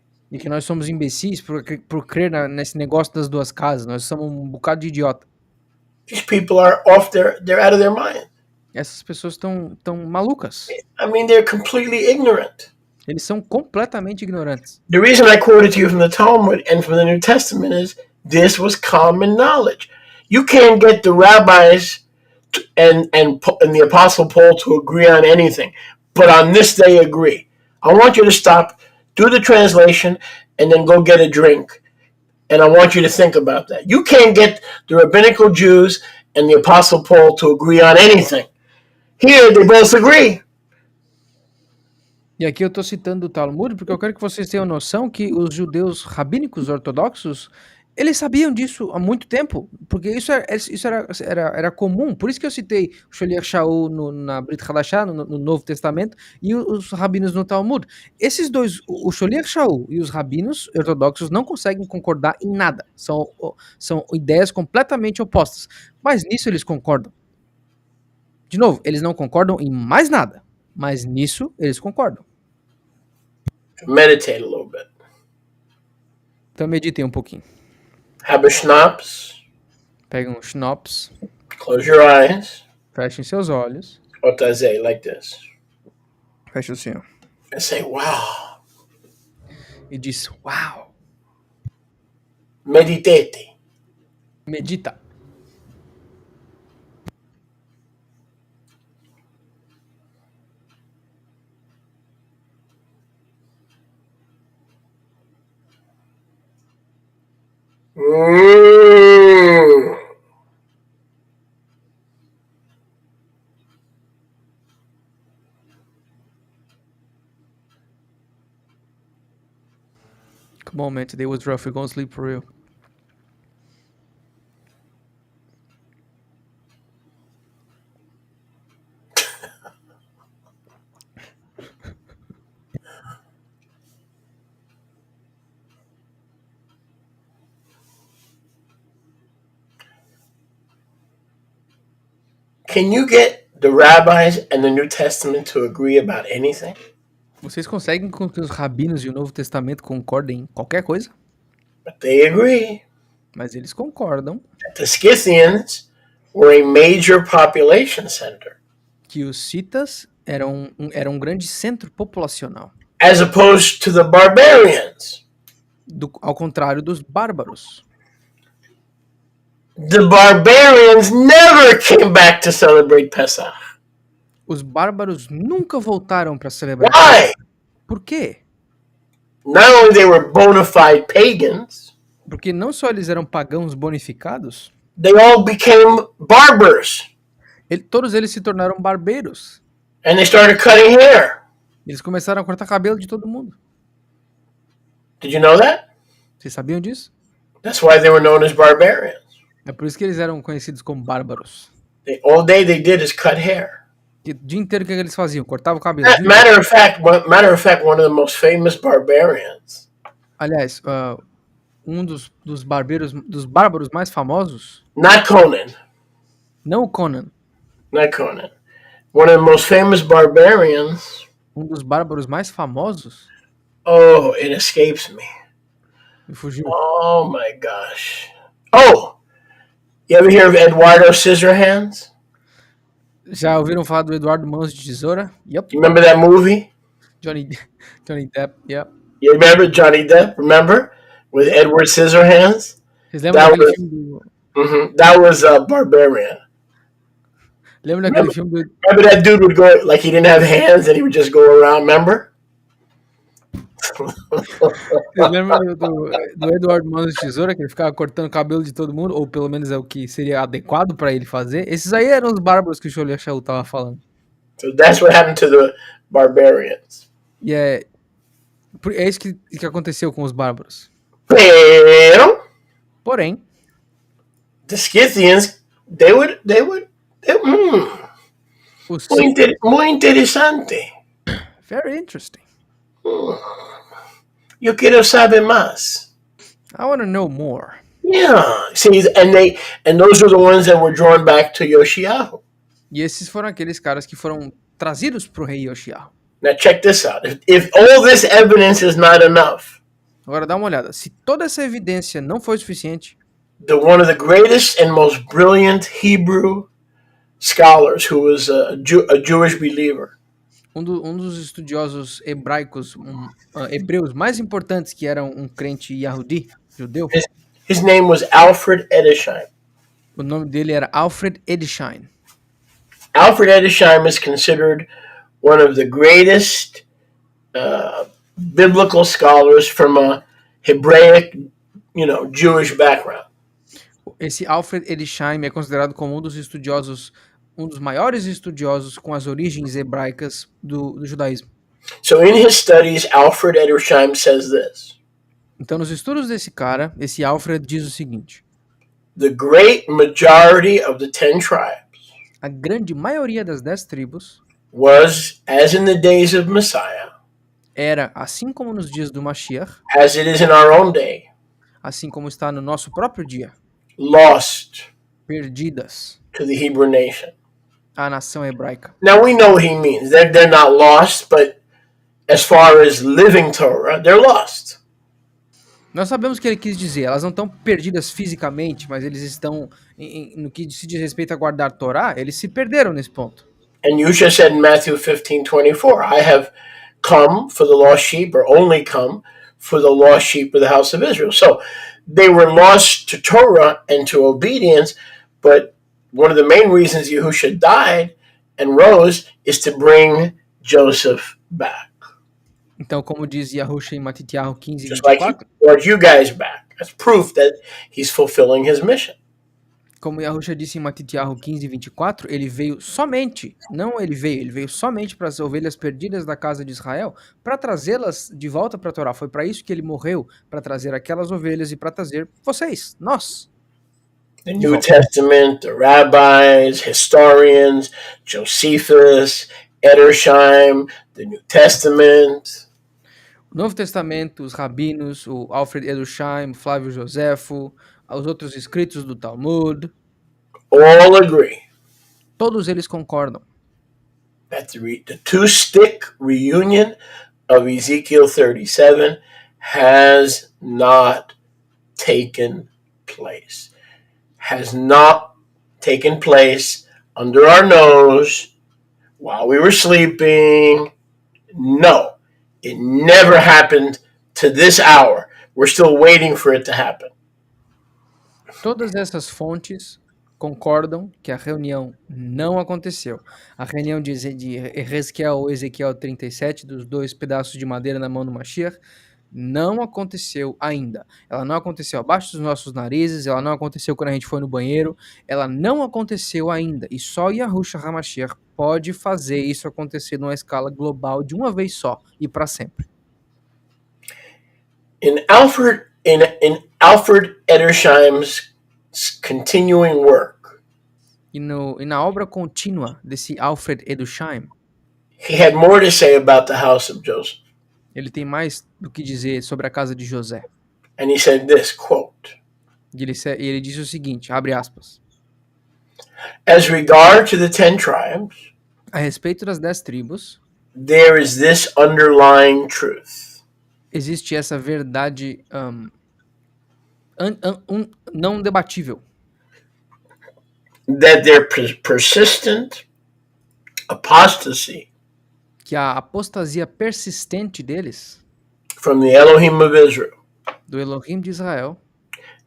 nós somos imbecis por crer nesse negócio das duas casas. Nós somos um bocado de idiota. These people are they're out of their mind. Essas pessoas estão malucas. I mean, they're completely ignorant. Eles são completamente ignorantes. The reason I quoted to you from the Talmud and from the New Testament is this was common knowledge. You can't get the rabbis and the Apostle Paul to agree on anything, but on this they agree. I want you to stop, do the translation, and then go get a drink. And I want you to think about that. You can't get the rabbinical Jews and the Apostle Paul to agree on anything. Here they both agree. E aqui eu estou citando o Talmud porque eu quero que vocês tenham noção que os judeus rabínicos ortodoxos, Eles sabiam disso há muito tempo, porque isso era comum. Por isso que eu citei o Sholiach Shaul na Brit Hadashah, no Novo Testamento, e os rabinos no Talmud. Esses dois, o Sholiach Shaul e os rabinos ortodoxos, não conseguem concordar em nada. São ideias completamente opostas. Mas nisso eles concordam. De novo, eles não concordam em mais nada. Mas nisso eles concordam. Meditate a little bit. Então meditem um pouquinho. Have a schnapps. Peguem um schnapps. Close your eyes. Fechem seus olhos. Otazé, like this. Fecha assim, ó. And say, wow. E diz, uau. Meditate. Medita. Mm. Come on, man. Today was rough. We're gonna sleep for real. Can you get the rabbis and the New Testament to agree about anything? Vocês conseguem com que os rabinos e o Novo Testamento concordem em qualquer coisa? But they agree Mas eles concordam that the Scythians were a major population center, que os citas eram um grande centro populacional. as opposed to the barbarians. Ao contrário dos bárbaros. The barbarians never came back to celebrate Pesach. Os bárbaros nunca voltaram para celebrar. Why? Por quê? Not only they were bona fide pagans, Porque não só eles eram pagãos bonificados, they all became barbers. Todos eles se tornaram barbeiros. And they started cutting hair. Eles começaram a cortar cabelo de todo mundo. Did you know that? Vocês sabiam disso? That's why they were known as barbarians. É por isso que eles eram conhecidos como bárbaros. All day they did is cut hair. E o dia inteiro o que eles faziam? Cortavam o cabelo. Matter of fact, one of the most famous barbarians. Aliás, dos bárbaros mais famosos. Not Conan. Não o Conan. Not Conan. One of the most famous barbarians. Dos bárbaros mais famosos. Oh, it escapes me. Me fugiu. Oh my gosh. Oh, you ever hear of Eduardo Scissorhands? Já ouviram falar do Eduardo Mãos de Tesoura? Yep. You remember that movie? Johnny Depp, yep. You remember Johnny Depp? Remember with Edward Scissorhands? Vocês lembram daquele filme do... That was Barbarian. Lembra daquele filme do... Remember that dude would go like he didn't have hands and he would just go around. Remember? Vocês lembram do Eduardo Mãos de Tesoura, que ele ficava cortando o cabelo de todo mundo, ou pelo menos é o que seria adequado para ele fazer? Esses aí eram os bárbaros que o Sholiach Shaul tava falando. So that's what happened to the barbarians. E é isso que aconteceu com os bárbaros. Porém, the Scythians, they would muy interesante. Very interesting. Yo quiero saber más. I want to know more. Yeah. See, and those are the ones that were drawn back to Yoshiyahu. E esses foram aqueles caras que foram trazidos pro rei Yoshiyahu. Now check this out. If all this evidence is not enough. Agora dá uma olhada. Se toda essa evidência não foi suficiente, one of the greatest and most brilliant Hebrew scholars who was a Jewish believer. Um dos estudiosos hebreus mais importantes, que era um crente Yahudi, judeu. His name was Alfred Edesheim. O nome dele era Alfred Edesheim. Alfred Edesheim is considered one of the greatest biblical scholars from a Hebraic, Jewish background. Esse Alfred Edesheim é considerado como um dos maiores estudiosos com as origens hebraicas do judaísmo. So in his studies, Alfred Edesheim says this. Então, nos estudos desse cara, esse Alfred diz o seguinte: the great majority of the 10 tribes a grande maioria das 10 tribos was, as in the days of Messiah, era, assim como nos dias do Mashiach, as it is in our own day, assim como está no nosso próprio dia, lost perdidas to the Hebrew nation. à nação hebraica. Now we know what he means. They're not lost, but as far as living Torah, they're lost. Nós sabemos o que ele quis dizer. Elas não estão perdidas fisicamente, mas eles estão, no que se diz respeito a guardar Torá, eles se perderam nesse ponto. And Yeshua said in Matthew 15:24, I have come for the lost sheep, or only come for the lost sheep of the house of Israel. So they were lost to Torah and to obedience, but one of the main reasons Yahushua died and rose is to bring Joseph back. Então, como diz Yahushua em Matitiahu 15, Just like he 24, brought you guys back. That's proof that he's fulfilling his mission. como Yahushua disse em Matitiahu 15, 24, ele veio somente, não ele veio somente para as ovelhas perdidas da casa de Israel, para trazê-las de volta para a Torá. Foi para isso que ele morreu, para trazer aquelas ovelhas e para trazer vocês, nós. The New Testament, the rabbis, historians, Josephus, Edersheim, the New Testament. O Novo Testamento, os rabinos, o Alfred Edersheim, Flávio Josefo, os outros escritos do Talmud, all agree todos eles concordam that the two-stick reunion of Ezekiel 37 has not taken place. Has not taken place under our nose while we were sleeping. No, it never happened to this hour. We're still waiting for it to happen. Todas essas fontes concordam que a reunião não aconteceu. A reunião de Ezequiel ou Ezequiel 37, dos dois pedaços de madeira na mão do Mashiach, não aconteceu ainda. Ela não aconteceu abaixo dos nossos narizes, ela não aconteceu quando a gente foi no banheiro, ela não aconteceu ainda. E só Yahushua HaMashiach pode fazer isso acontecer numa escala global de uma vez só e para sempre. In Alfred Edersheim's continuing work, E na obra contínua desse Alfred Edersheim, he had more to say about the house of Joseph. ele tem mais do que dizer sobre a casa de José. And he said this, quote, E ele disse o seguinte, abre aspas, as regard to the 10 tribes, a respeito das 10 tribos, there is this underlying truth. Existe essa verdade não debatível. That their persistent apostasy Que a apostasia persistente deles, from the Elohim of Israel do Elohim de Israel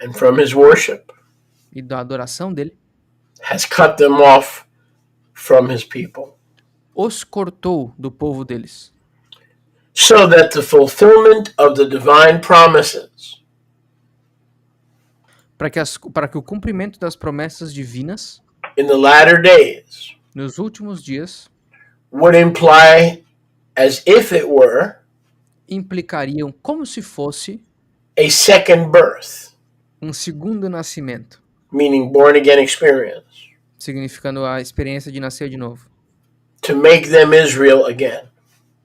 and from his worship e da adoração dele, has cut them off from his people. os cortou do povo deles. So that the fulfillment of the divine promises Para que o cumprimento das promessas divinas in the latter days nos últimos dias would imply, as if it were, implicariam como se fosse a second birth, segundo nascimento, meaning born again experience, significando a experiência de nascer de novo, to make them Israel again.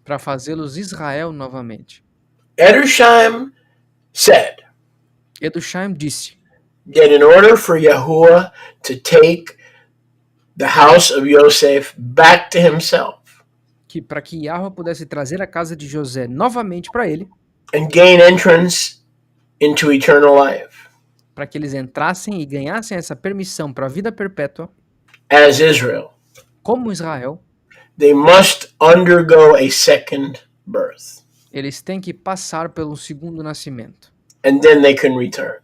para fazê-los Israel novamente. Edersheim said Edersheim disse that in order for Yahuwah to take the house of Yosef back to himself que para que Yahweh pudesse trazer a casa de José novamente para ele, and gain entrance into eternal life para que eles entrassem e ganhassem essa permissão para a vida perpétua, as Israel, como Israel, they must undergo a second birth, eles têm que passar pelo segundo nascimento. and then they can return.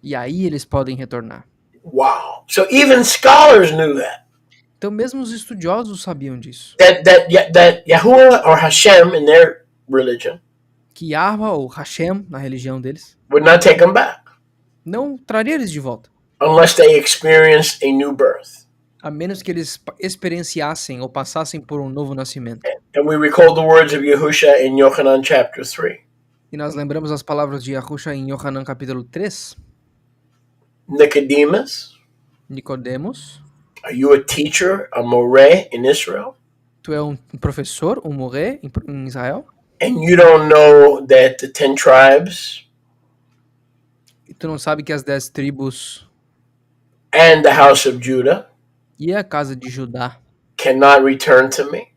E aí eles podem retornar. Wow. So even scholars knew that. Então mesmo os estudiosos sabiam disso. That Yahuwah or Hashem in their religion Que Yahweh ou Hashem, na religião deles, would not take them back não traria eles de volta, unless they experienced a new birth. a menos que eles experienciassem ou passassem por um novo nascimento. And we recall the words of Yahusha in Yochanan chapter 3. E E nós lembramos as palavras de Yahushua em Yohanan capítulo 3. Nicodemus, Nicodemos, are you a teacher, a moreh in Israel? tu é um professor, um moré em Israel, And you don't know that the 10 tribes e tu não sabe que as 10 tribos and the house of Judah e a casa de Judá cannot return to me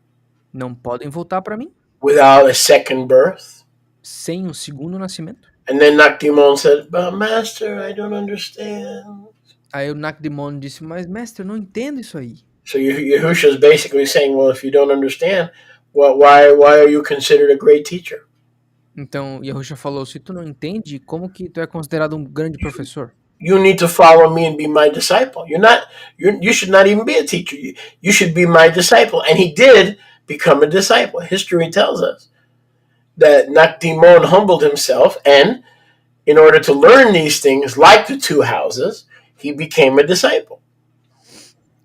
não podem voltar para mim without a second birth? sem um segundo nascimento? And then Nakdimon said, but Master, I don't understand. Aí o Nakdimon disse, mas mestre, eu não entendo isso aí. So Yahusha is basically saying, well, if you don't understand, why are you considered a great teacher? Então Yahushua falou, se tu não entende, como que tu é considerado um grande professor? You need to follow me and be my disciple. You should not even be a teacher. You should be my disciple. And he did become a disciple. History tells us that Nakdimon humbled himself, and in order to learn these things, like the 2 houses, he became a disciple.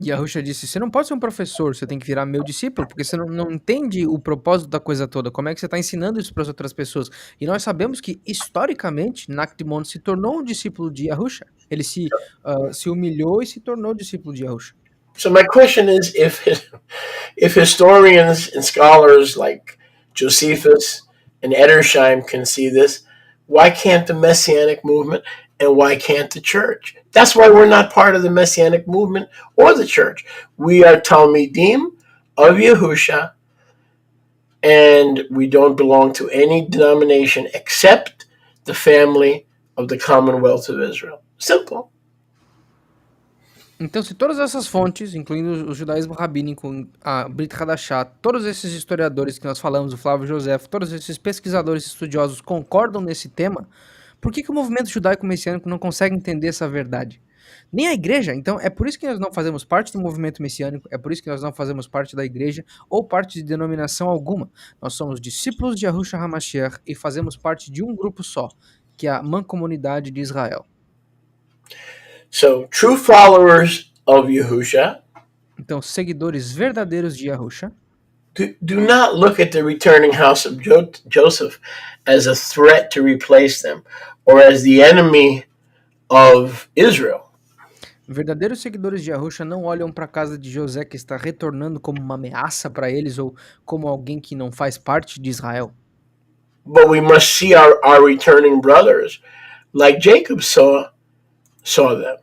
Yahushua disse, você não pode ser um professor, você tem que virar meu discípulo, porque você não entende o propósito da coisa toda, como é que você está ensinando isso para as outras pessoas. E nós sabemos que, historicamente, Nakdimon se tornou um discípulo de Yahushua. Ele se humilhou e se tornou discípulo de Yahushua. So my question is, if historians and scholars like Josephus and Edersheim can see this, why can't the Messianic movement and why can't the church? That's why we're not part of the Messianic movement or the church. We are Talmidim of Yahusha, and we don't belong to any denomination except the family of the Commonwealth of Israel. Simple. Então, se todas essas fontes, incluindo o judaísmo rabínico, a Brit Hadashah, todos esses historiadores que nós falamos, o Flávio José, todos esses pesquisadores estudiosos concordam nesse tema, por que o movimento judaico-messiânico não consegue entender essa verdade? Nem a igreja. Então, é por isso que nós não fazemos parte do movimento messiânico, é por isso que nós não fazemos parte da igreja ou parte de denominação alguma. Nós somos discípulos de Yahushua HaMashiach e fazemos parte de um grupo só, que é a Mancomunidade de Israel. So, true followers of Yahusha, então, seguidores verdadeiros de Yahushua, do not look at the returning house of Joseph as a threat to replace them or as the enemy of Israel. Verdadeiros seguidores de Yahushua não olham para a casa de José que está retornando como uma ameaça para eles ou como alguém que não faz parte de Israel. But we must see our returning brothers like Jacob saw them.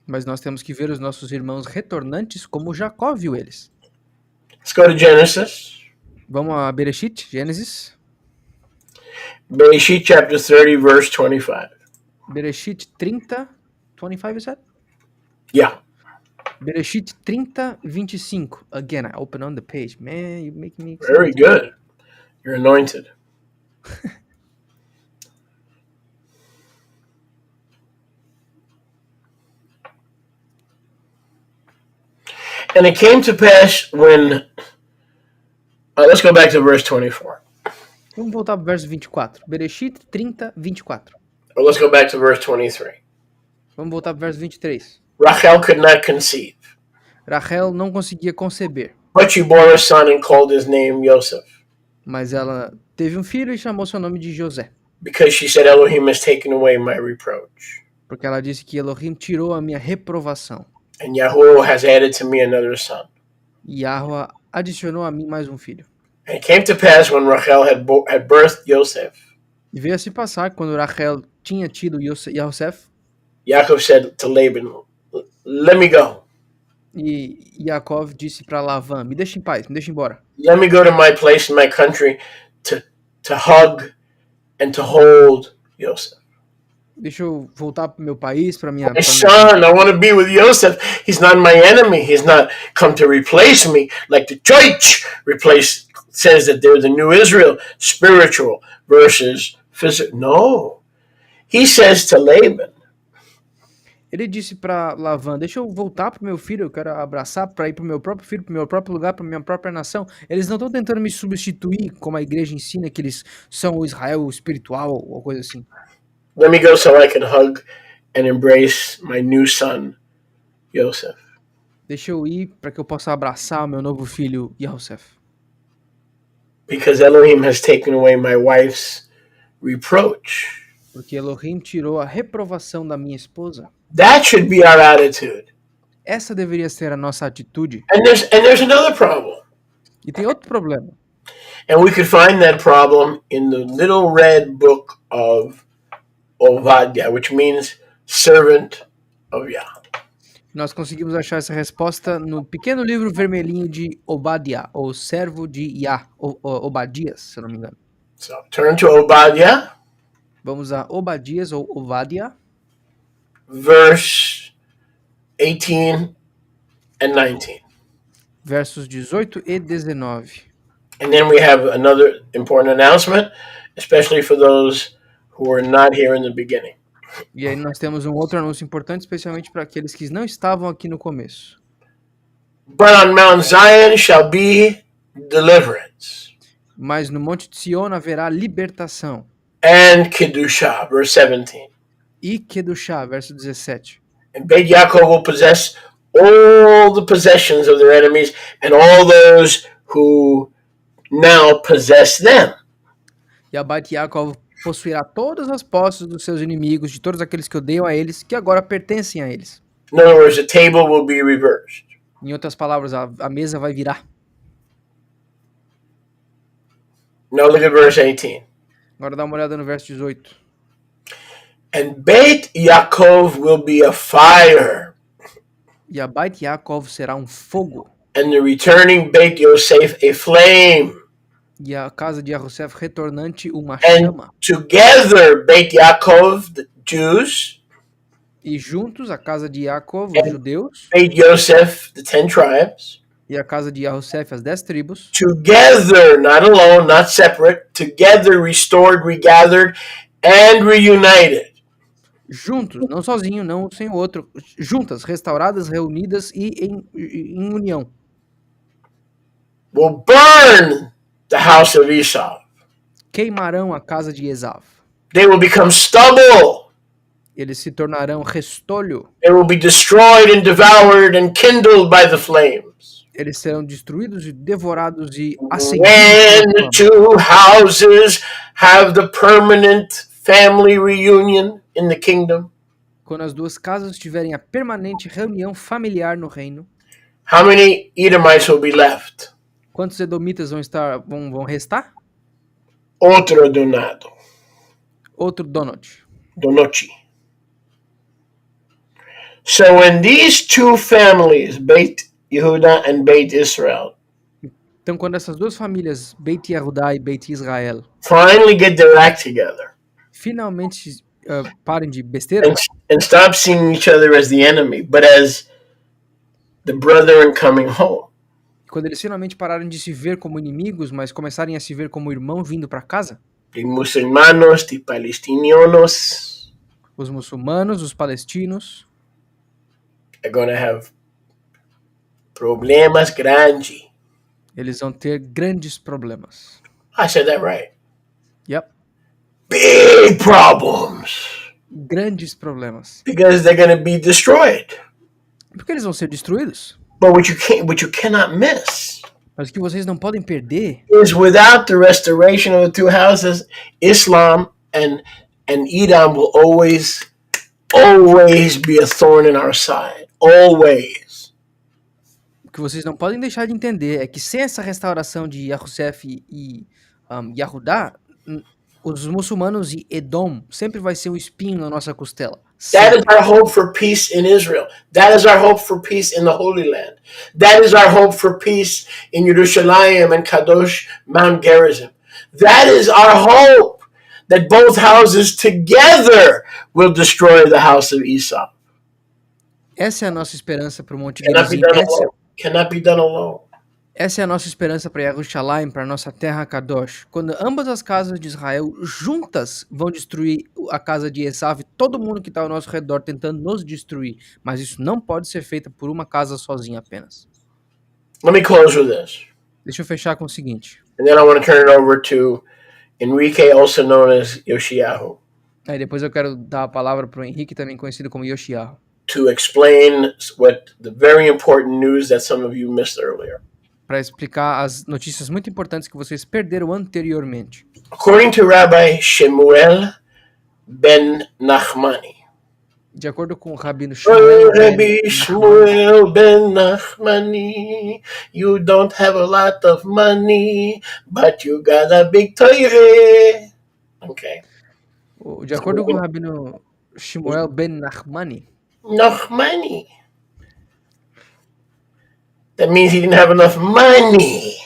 Mas nós temos que ver os nossos irmãos retornantes como Jacó viu eles. Let's go to Genesis. Vamos a Bereshit, Gênesis. Bereshit chapter 30, verse 25. Bereshit 30, 25 you said? Yeah. Bereshit 30, 25. Again, I open on the page. Man, you make me excited. Very good. You're anointed. And it came to pass when... let's go back to verse 24. Vamos voltar para o verso 24. Bereshit 30, 24. Or let's go back to verse 23. Vamos voltar para o verso 23. Rachel could not conceive. Rachel não conseguia conceber. But she bore a son and called his name Joseph. Mas ela teve um filho e chamou seu nome de José. Because she said, Elohim has taken away my reproach. Porque ela disse que Elohim tirou a minha reprovação. And Yahuwah has added to me another son. E Yahuwah adicionou a mim mais um filho. And it came to pass when Rachel had birthed Joseph. E veio a se passar quando Rachel tinha tido Yosef. Yaakov said to Laban, let me go. E Yaakov disse para Lavan, me deixa em paz, me deixa embora. Let me go to my place in my country to hug and to hold Joseph. Deixa eu voltar para o meu país, para minha... My son, I want to be with Joseph. He's not my enemy. He's not come to replace me like the church says that they're the new Israel, spiritual versus physical. No. He says to Laban. Ele disse para Lavan, deixa eu voltar para o meu filho, eu quero abraçar para ir para o meu próprio filho, para o meu próprio lugar, para a minha própria nação. Eles não estão tentando me substituir, como a igreja ensina que eles são o Israel espiritual ou coisa assim. Let me go so I can hug and embrace my new son, Joseph. Deixa eu ir para que eu possa abraçar o meu novo filho, Yosef. Because Elohim has taken away my wife's reproach. Porque Elohim tirou a reprovação da minha esposa. That should be our attitude. Essa deveria ser a nossa atitude. And there's another problem. E tem outro problema. And we could find that problem in the little red book of Obadiah, which means servant of Yah. Nós conseguimos achar essa resposta no pequeno livro vermelhinho de Obadiah, ou servo de Yah, Obadias, se eu não me engano. So turn to Obadiah. Vamos a Obadias ou Obadiah, verse 18 and 19. versos 18 e 19. And then we have another important announcement, especially for those who were not here in the beginning. E aí nós temos um outro anúncio importante, especialmente para aqueles que não estavam aqui no começo. But on Mount Zion shall be deliverance. Mas no Monte de Sião haverá libertação. And Kedushah, verse 17. E Kedushá, verso 17. And Beit Yaakov will possess all the possessions of their enemies and all those who now possess them. E a Beit Yaakov possuirá todas as posses dos seus inimigos, de todos aqueles que odeiam a eles, que agora pertencem a eles. In other words, the table will be reversed. Em outras palavras, a mesa vai virar. Now look at verse 18. Agora dá uma olhada no verso 18. And Beit Yaakov will be a fire, E a Beit Yaakov será um fogo, and the returning Beit Yosef a flame. e a casa de Yosef retornante uma And chama. together Beit Yaakov, the Jews, E juntos a casa de Yaakov, os judeus, Beit Yosef, the 10 tribes, e a casa de Yosef, as 10 tribos, together, not alone, not separate, together restored, regathered, and reunited, juntos, não sozinho, não sem o outro, juntas, restauradas, reunidas e em união, will burn the house of Esau. queimarão a casa de Esav. They will become stubble. Eles se tornarão restolho. They will be destroyed and devoured and kindled by the flames. Eles serão destruídos e devorados e When acendidos. the two houses have the permanent family reunion in the kingdom, Quando as duas casas tiverem a permanente reunião familiar no reino, how many Edomites will be left? quantos edomitas vão restar? Otro donado, Outro Donald. donochi. So when these two families, Beit Yehuda and Beit Israel, Então, quando essas duas famílias, Beit Yehudá e Beit Israel, finally get their act together finalmente parem de besteira and stop seeing each other as the enemy, but as the brethren coming home, quando eles finalmente pararem de se ver como inimigos, mas começarem a se ver como irmão vindo para casa, the musulmanos, the palestinianos, os muçulmanos, os palestinos, are going to have problemas grandes. eles vão ter grandes problemas. I said that right. Yep. Big problems. Grandes problemas. Because they're going to be destroyed. Porque eles vão ser destruídos. But what you cannot miss Mas o que vocês não podem perder is without the restoration of the two houses, Islam and Edom will always be a thorn in our side. Always. o que vocês não podem deixar de entender é que sem essa restauração de Yosef e Yehudá, os muçulmanos e Edom sempre vai ser um espinho na nossa costela. That is our hope for peace in Israel. That is our hope for peace in the Holy Land. That is our hope for peace in Yerushalayim and Kadosh Mount Gerizim. That is our hope that both houses together will destroy the house of Esau. Essa é a nossa esperança para o Monte Cannot be Gerizim. done alone. Cannot be done alone. Essa é a nossa esperança para Yerushalayim, para a nossa terra Kadosh. Quando ambas as casas de Israel juntas vão destruir a casa de Esav, todo mundo que está ao nosso redor tentando nos destruir. Mas isso não pode ser feito por uma casa sozinha apenas. Let me close with this. Deixa eu fechar com o seguinte. And then I want to turn it over to Enrique, also known as Yoshiyahu, Aí depois eu quero dar a palavra para o Henrique, também conhecido como Yoshiyahu, to explain what the very important news that some of you missed earlier. para explicar as notícias muito importantes que vocês perderam anteriormente. According to Rabbi Shemuel ben Nachmani. De acordo com o Rabino Shmuel ben Rabbi Nachmani, Shmuel ben Nachmani, you don't have a lot of money, but you got a big Torah. Okay. de acordo com o Rabino Shmuel ben Nachmani, Nachmani. That means he didn't have enough money,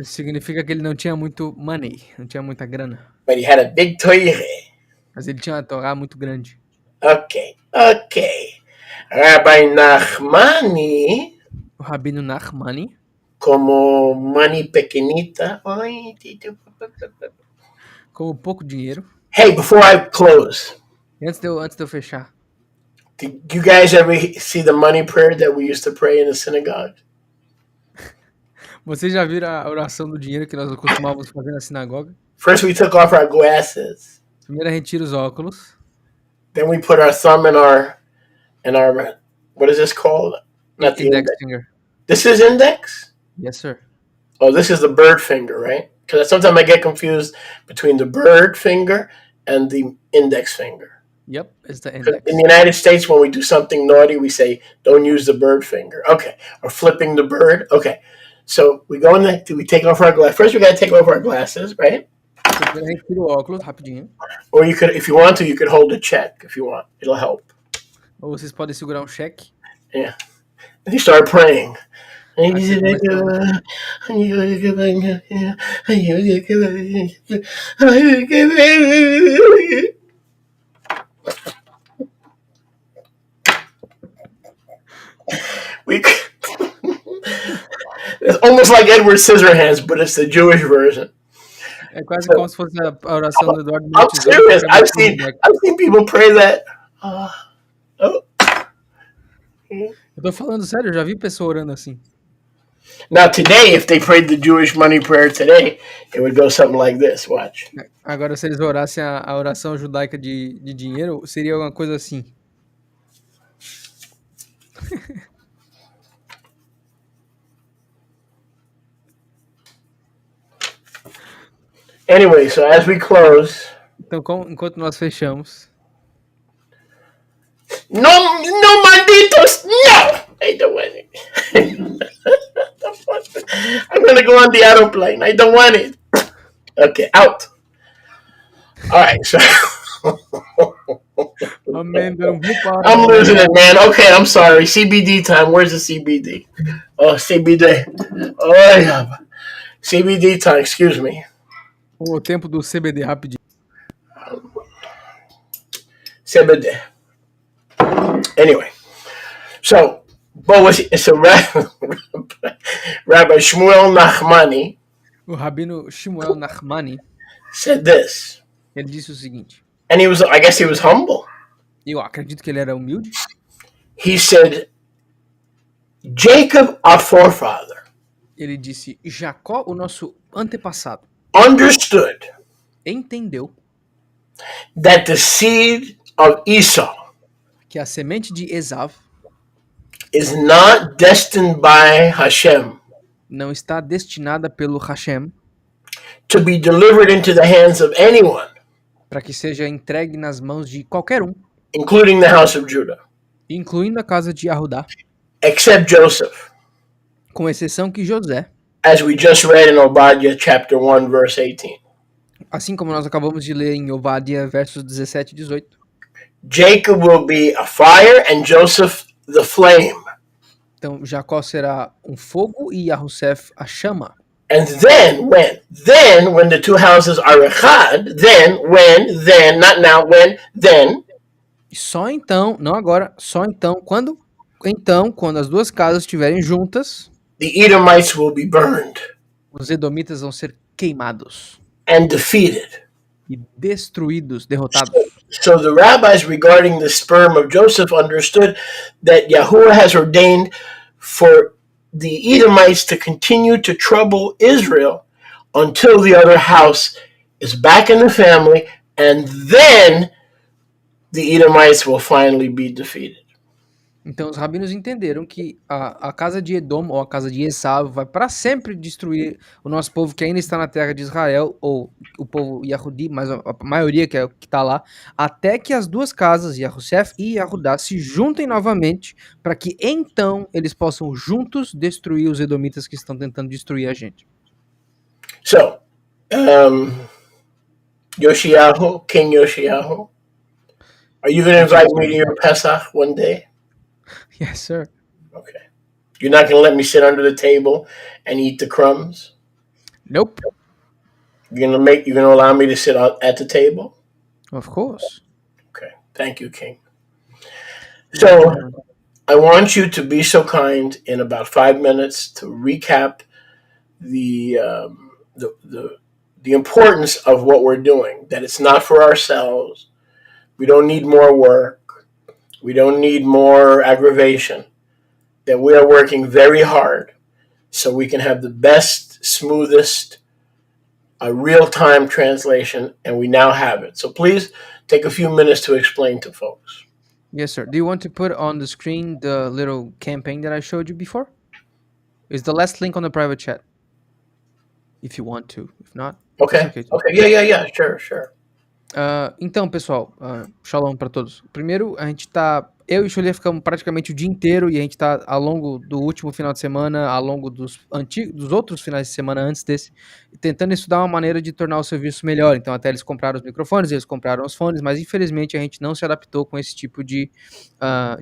isso significa que ele não tinha muito money, não tinha muita grana, but he had a big Torah. mas ele tinha uma Torá muito grande. Okay. Rabbi Nachmani, O Rabino Nachmani, como money pequenita. com pouco dinheiro. Hey, before I close, E antes de eu fechar, did you guys ever see the money prayer that we used to pray in the synagogue? vocês já viram a oração do dinheiro que nós costumávamos fazer na sinagoga? First, we took off our glasses. Primeiro a gente tira os óculos, Then we put our thumb in our what is this called? Not the index index. finger. This is index? Yes, sir. Oh, this is the bird finger, right? Because sometimes I get confused between the bird finger and the index finger. Yep, it's the 'Cause index. in the United States, when we do something naughty, we say, don't use the bird finger. Okay. Or flipping the bird. Okay. So we go in there, we take off our glasses. First, we got to take off our glasses, right? Então, primeiro a gente tira o óculos rapidinho. Or you could, if you want to, you could hold a check if you want. It'll help. Ou vocês podem segurar um cheque. Yeah. And you start praying. It's almost like Edward Scissorhands, but it's the Jewish version. É quase como se fosse a oração do Eduardo I'm Montijo. serious. I've seen people pray that. Eu tô falando sério, eu já vi pessoa orando assim. Now today, if they prayed the Jewish money prayer today, it would go something like this. Watch. Agora, se eles orassem a oração judaica de dinheiro, seria alguma coisa assim. Anyway, so as we close, Então, enquanto nós fechamos, no malditos, no! I don't want it. I'm gonna go on the aeroplane. I don't want it. Okay, out. All right, so amém, não vou parar. I'm losing it, man. Okay, I'm sorry. CBD time. Where's the CBD? Oh, CBD. Oh, yeah. CBD time. Excuse me. O tempo do CBD rapidinho. CBD. Anyway, so Rabbi Shmuel Nachmani O Rabino Shmuel Nachmani, said this, ele disse o seguinte, and I guess he was humble. eu acredito que ele era humilde. He said, Jacob, our forefather, Ele disse, Jacó, o nosso antepassado, understood entendeu that the seed of Esau que a semente de Esav is not destined by Hashem não está destinada pelo Hashem to be delivered into the hands of anyone, para que seja entregue nas mãos de qualquer um, including the house of Judah, incluindo a casa de Yahudá, except Joseph, com exceção que José, as we just read in Obadiah chapter 1, verse 18. assim como nós acabamos de ler em Obadiah versos 17 e 18. Jacob will be a fire and Joseph the flame. Então Jacó será um fogo e Yahusef a chama. And then when the two houses are echad, not now, E só então, não agora, só então, quando as duas casas estiverem juntas, the Edomites will be burned os edomitas vão ser queimados and defeated. e destruídos, derrotados. So the rabbis regarding the sperm of Joseph understood that Yahuwah has ordained for the Edomites to continue to trouble Israel until the other house is back in the family, and then the Edomites will finally be defeated. Então os rabinos entenderam que a casa de Edom ou a casa de Esaú vai para sempre destruir o nosso povo que ainda está na terra de Israel, ou o povo Yahudi, mas a maioria que está lá, até que as duas casas, Yahushef e Yahudá, se juntem novamente para que então eles possam juntos destruir os edomitas que estão tentando destruir a gente. So, Yoshiyahu, King Yoshiyahu, are you going to invite me to your Pesach one day? Yes, sir. Okay. You're not going to let me sit under the table and eat the crumbs? Nope. You're going to allow me to sit at the table? Of course. Okay. Thank you, King. So, I want you to be so kind in about 5 minutes to recap the importance of what we're doing, that it's not for ourselves. We don't need more work. We don't need more aggravation. That we are working very hard so we can have the best, smoothest, real-time translation, and we now have it. So please take a few minutes to explain to folks. Yes, sir. Do you want to put on the screen the little campaign that I showed you before? It's the last link on the private chat. If you want to. If not, Okay. it's okay too. Okay. Yeah. Sure. Então, pessoal, shalom para todos. Primeiro, a gente tá. Eu e o Xulia ficamos praticamente o dia inteiro e a gente tá ao longo do último final de semana, ao longo dos outros finais de semana antes desse, tentando estudar uma maneira de tornar o serviço melhor. Então, até eles compraram os microfones, eles compraram os fones, mas infelizmente a gente não se adaptou com esse tipo de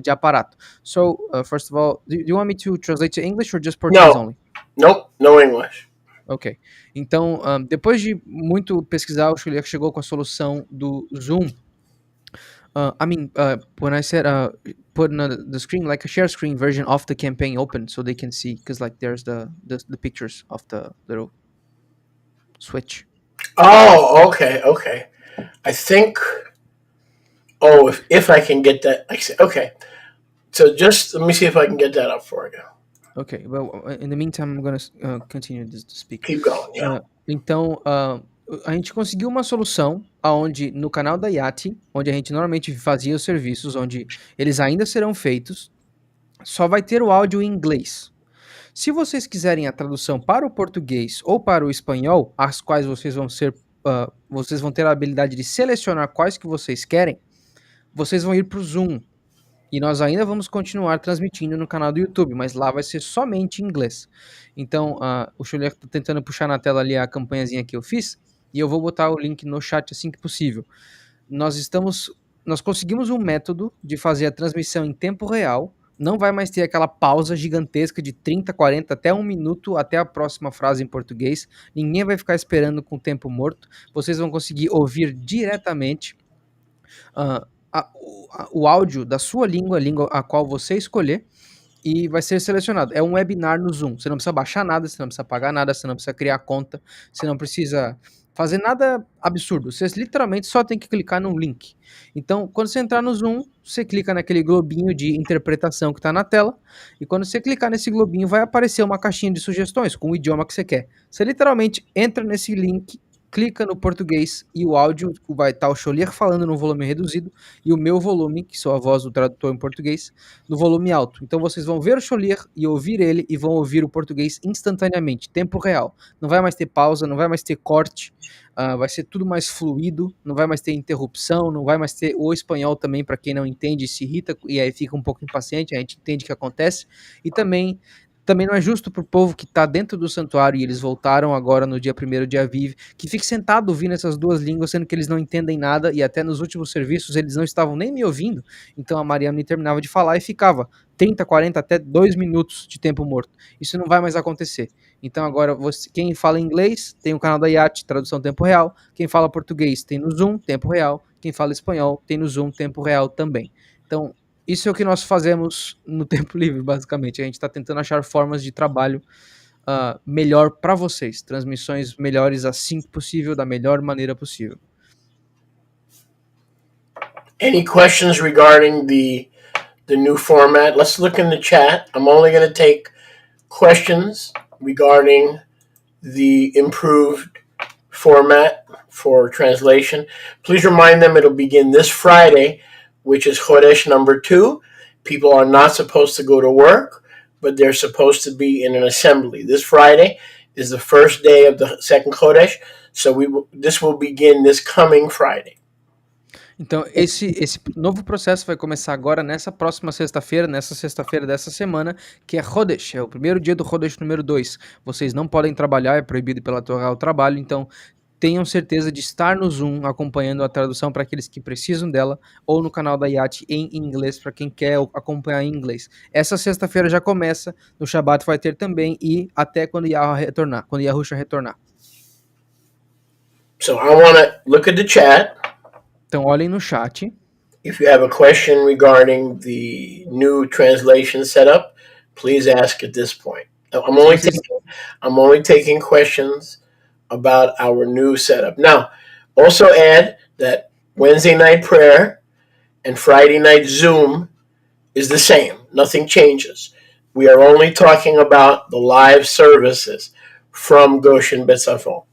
aparato. So, first of all, do you want me to translate to English or just Portuguese only? Nope, no English. Ok. Então, depois de muito pesquisar, o Xulia chegou com a solução do Zoom. When I said put on the screen, like a share screen version of the campaign open so they can see, because like there's the pictures of the little switch. Oh, okay. I think. Oh, if I can get that, okay. So just let me see if I can get that up for you. Okay, well, in the meantime, I'm gonna continue to speak. Keep going. Yeah. Então, a gente conseguiu uma solução onde no canal da Yati, onde a gente normalmente fazia os serviços, onde eles ainda serão feitos, só vai ter o áudio em inglês. Se vocês quiserem a tradução para o português ou para o espanhol, as quais vocês vão ter a habilidade de selecionar quais que vocês querem, vocês vão ir para o Zoom. E nós ainda vamos continuar transmitindo no canal do YouTube, mas lá vai ser somente em inglês. Então, o Xulia está tentando puxar na tela ali a campanhazinha que eu fiz, e eu vou botar o link no chat assim que possível. Nós conseguimos um método de fazer a transmissão em tempo real. Não vai mais ter aquela pausa gigantesca de 30, 40, até 1 minuto, até a próxima frase em português. Ninguém vai ficar esperando com o tempo morto. Vocês vão conseguir ouvir diretamente o áudio da sua língua, a língua a qual você escolher, e vai ser selecionado. É um webinar no Zoom. Você não precisa baixar nada, você não precisa pagar nada, você não precisa criar conta, você não precisa fazer nada absurdo. Você literalmente só tem que clicar num link. Então, quando você entrar no Zoom, você clica naquele globinho de interpretação que está na tela, e quando você clicar nesse globinho, vai aparecer uma caixinha de sugestões com o idioma que você quer. Você literalmente entra nesse link, clica no português e o áudio vai estar o Xolier falando no volume reduzido e o meu volume, que sou a voz do tradutor em português, no volume alto. Então vocês vão ver o Xolier e ouvir ele e vão ouvir o português instantaneamente, tempo real. Não vai mais ter pausa, não vai mais ter corte, vai ser tudo mais fluido, não vai mais ter interrupção, não vai mais ter o espanhol também, para quem não entende, se irrita e aí fica um pouco impaciente, a gente entende o que acontece. E também não é justo pro povo que tá dentro do santuário e eles voltaram agora no dia 1º de Aviv, que fique sentado ouvindo essas duas línguas, sendo que eles não entendem nada, e até nos últimos serviços eles não estavam nem me ouvindo, então a Mariana terminava de falar e ficava 30, 40, até 2 minutos de tempo morto. Isso não vai mais acontecer. Então agora, quem fala inglês tem o canal da Yati, tradução tempo real, quem fala português tem no Zoom, tempo real, quem fala espanhol tem no Zoom, tempo real também. Então, isso é o que nós fazemos no tempo livre, basicamente. A gente está tentando achar formas de trabalho melhor para vocês. Transmissões melhores assim que possível, da melhor maneira possível. Any questions regarding the new format? Let's look in the chat. I'm only going to take questions regarding the improved format for translation. Please remind them it'll begin this Friday, which is Chodesh number 2, people are not supposed to go to work, but they're supposed to be in an assembly. This Friday is the first day of the second Chodesh, so this will begin this coming Friday. Então, esse novo processo vai começar agora nessa próxima sexta-feira, dessa semana, que é Chodesh, é o primeiro dia do Chodesh número 2. Vocês não podem trabalhar, é proibido pela Torá o trabalho, então tenham certeza de estar no Zoom acompanhando a tradução para aqueles que precisam dela, ou no canal da Yati em inglês para quem quer acompanhar em inglês. Essa sexta-feira já começa, no Shabbat vai ter também, e até quando Yahusha retornar. So I want to look at the chat. Então olhem no chat. If you have a question regarding the new translation setup, please ask at this point. I'm only taking questions about our new setup. Now, also add that Wednesday night prayer and Friday night Zoom is the same. Nothing changes. We are only talking about the live services from Goshen Betzafon.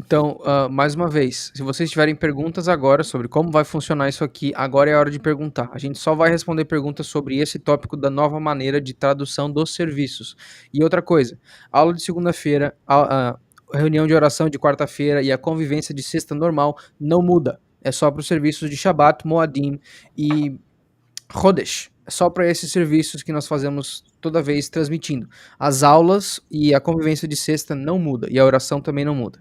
Então, mais uma vez, se vocês tiverem perguntas agora sobre como vai funcionar isso aqui, agora é a hora de perguntar. A gente só vai responder perguntas sobre esse tópico da nova maneira de tradução dos serviços. E outra coisa, aula de segunda-feira, a reunião de oração de quarta-feira e a convivência de sexta normal não muda. É só para os serviços de Shabbat, Moadim e Chodesh. É só para esses serviços que nós fazemos toda vez transmitindo. As aulas e a convivência de sexta não muda. E a oração também não muda.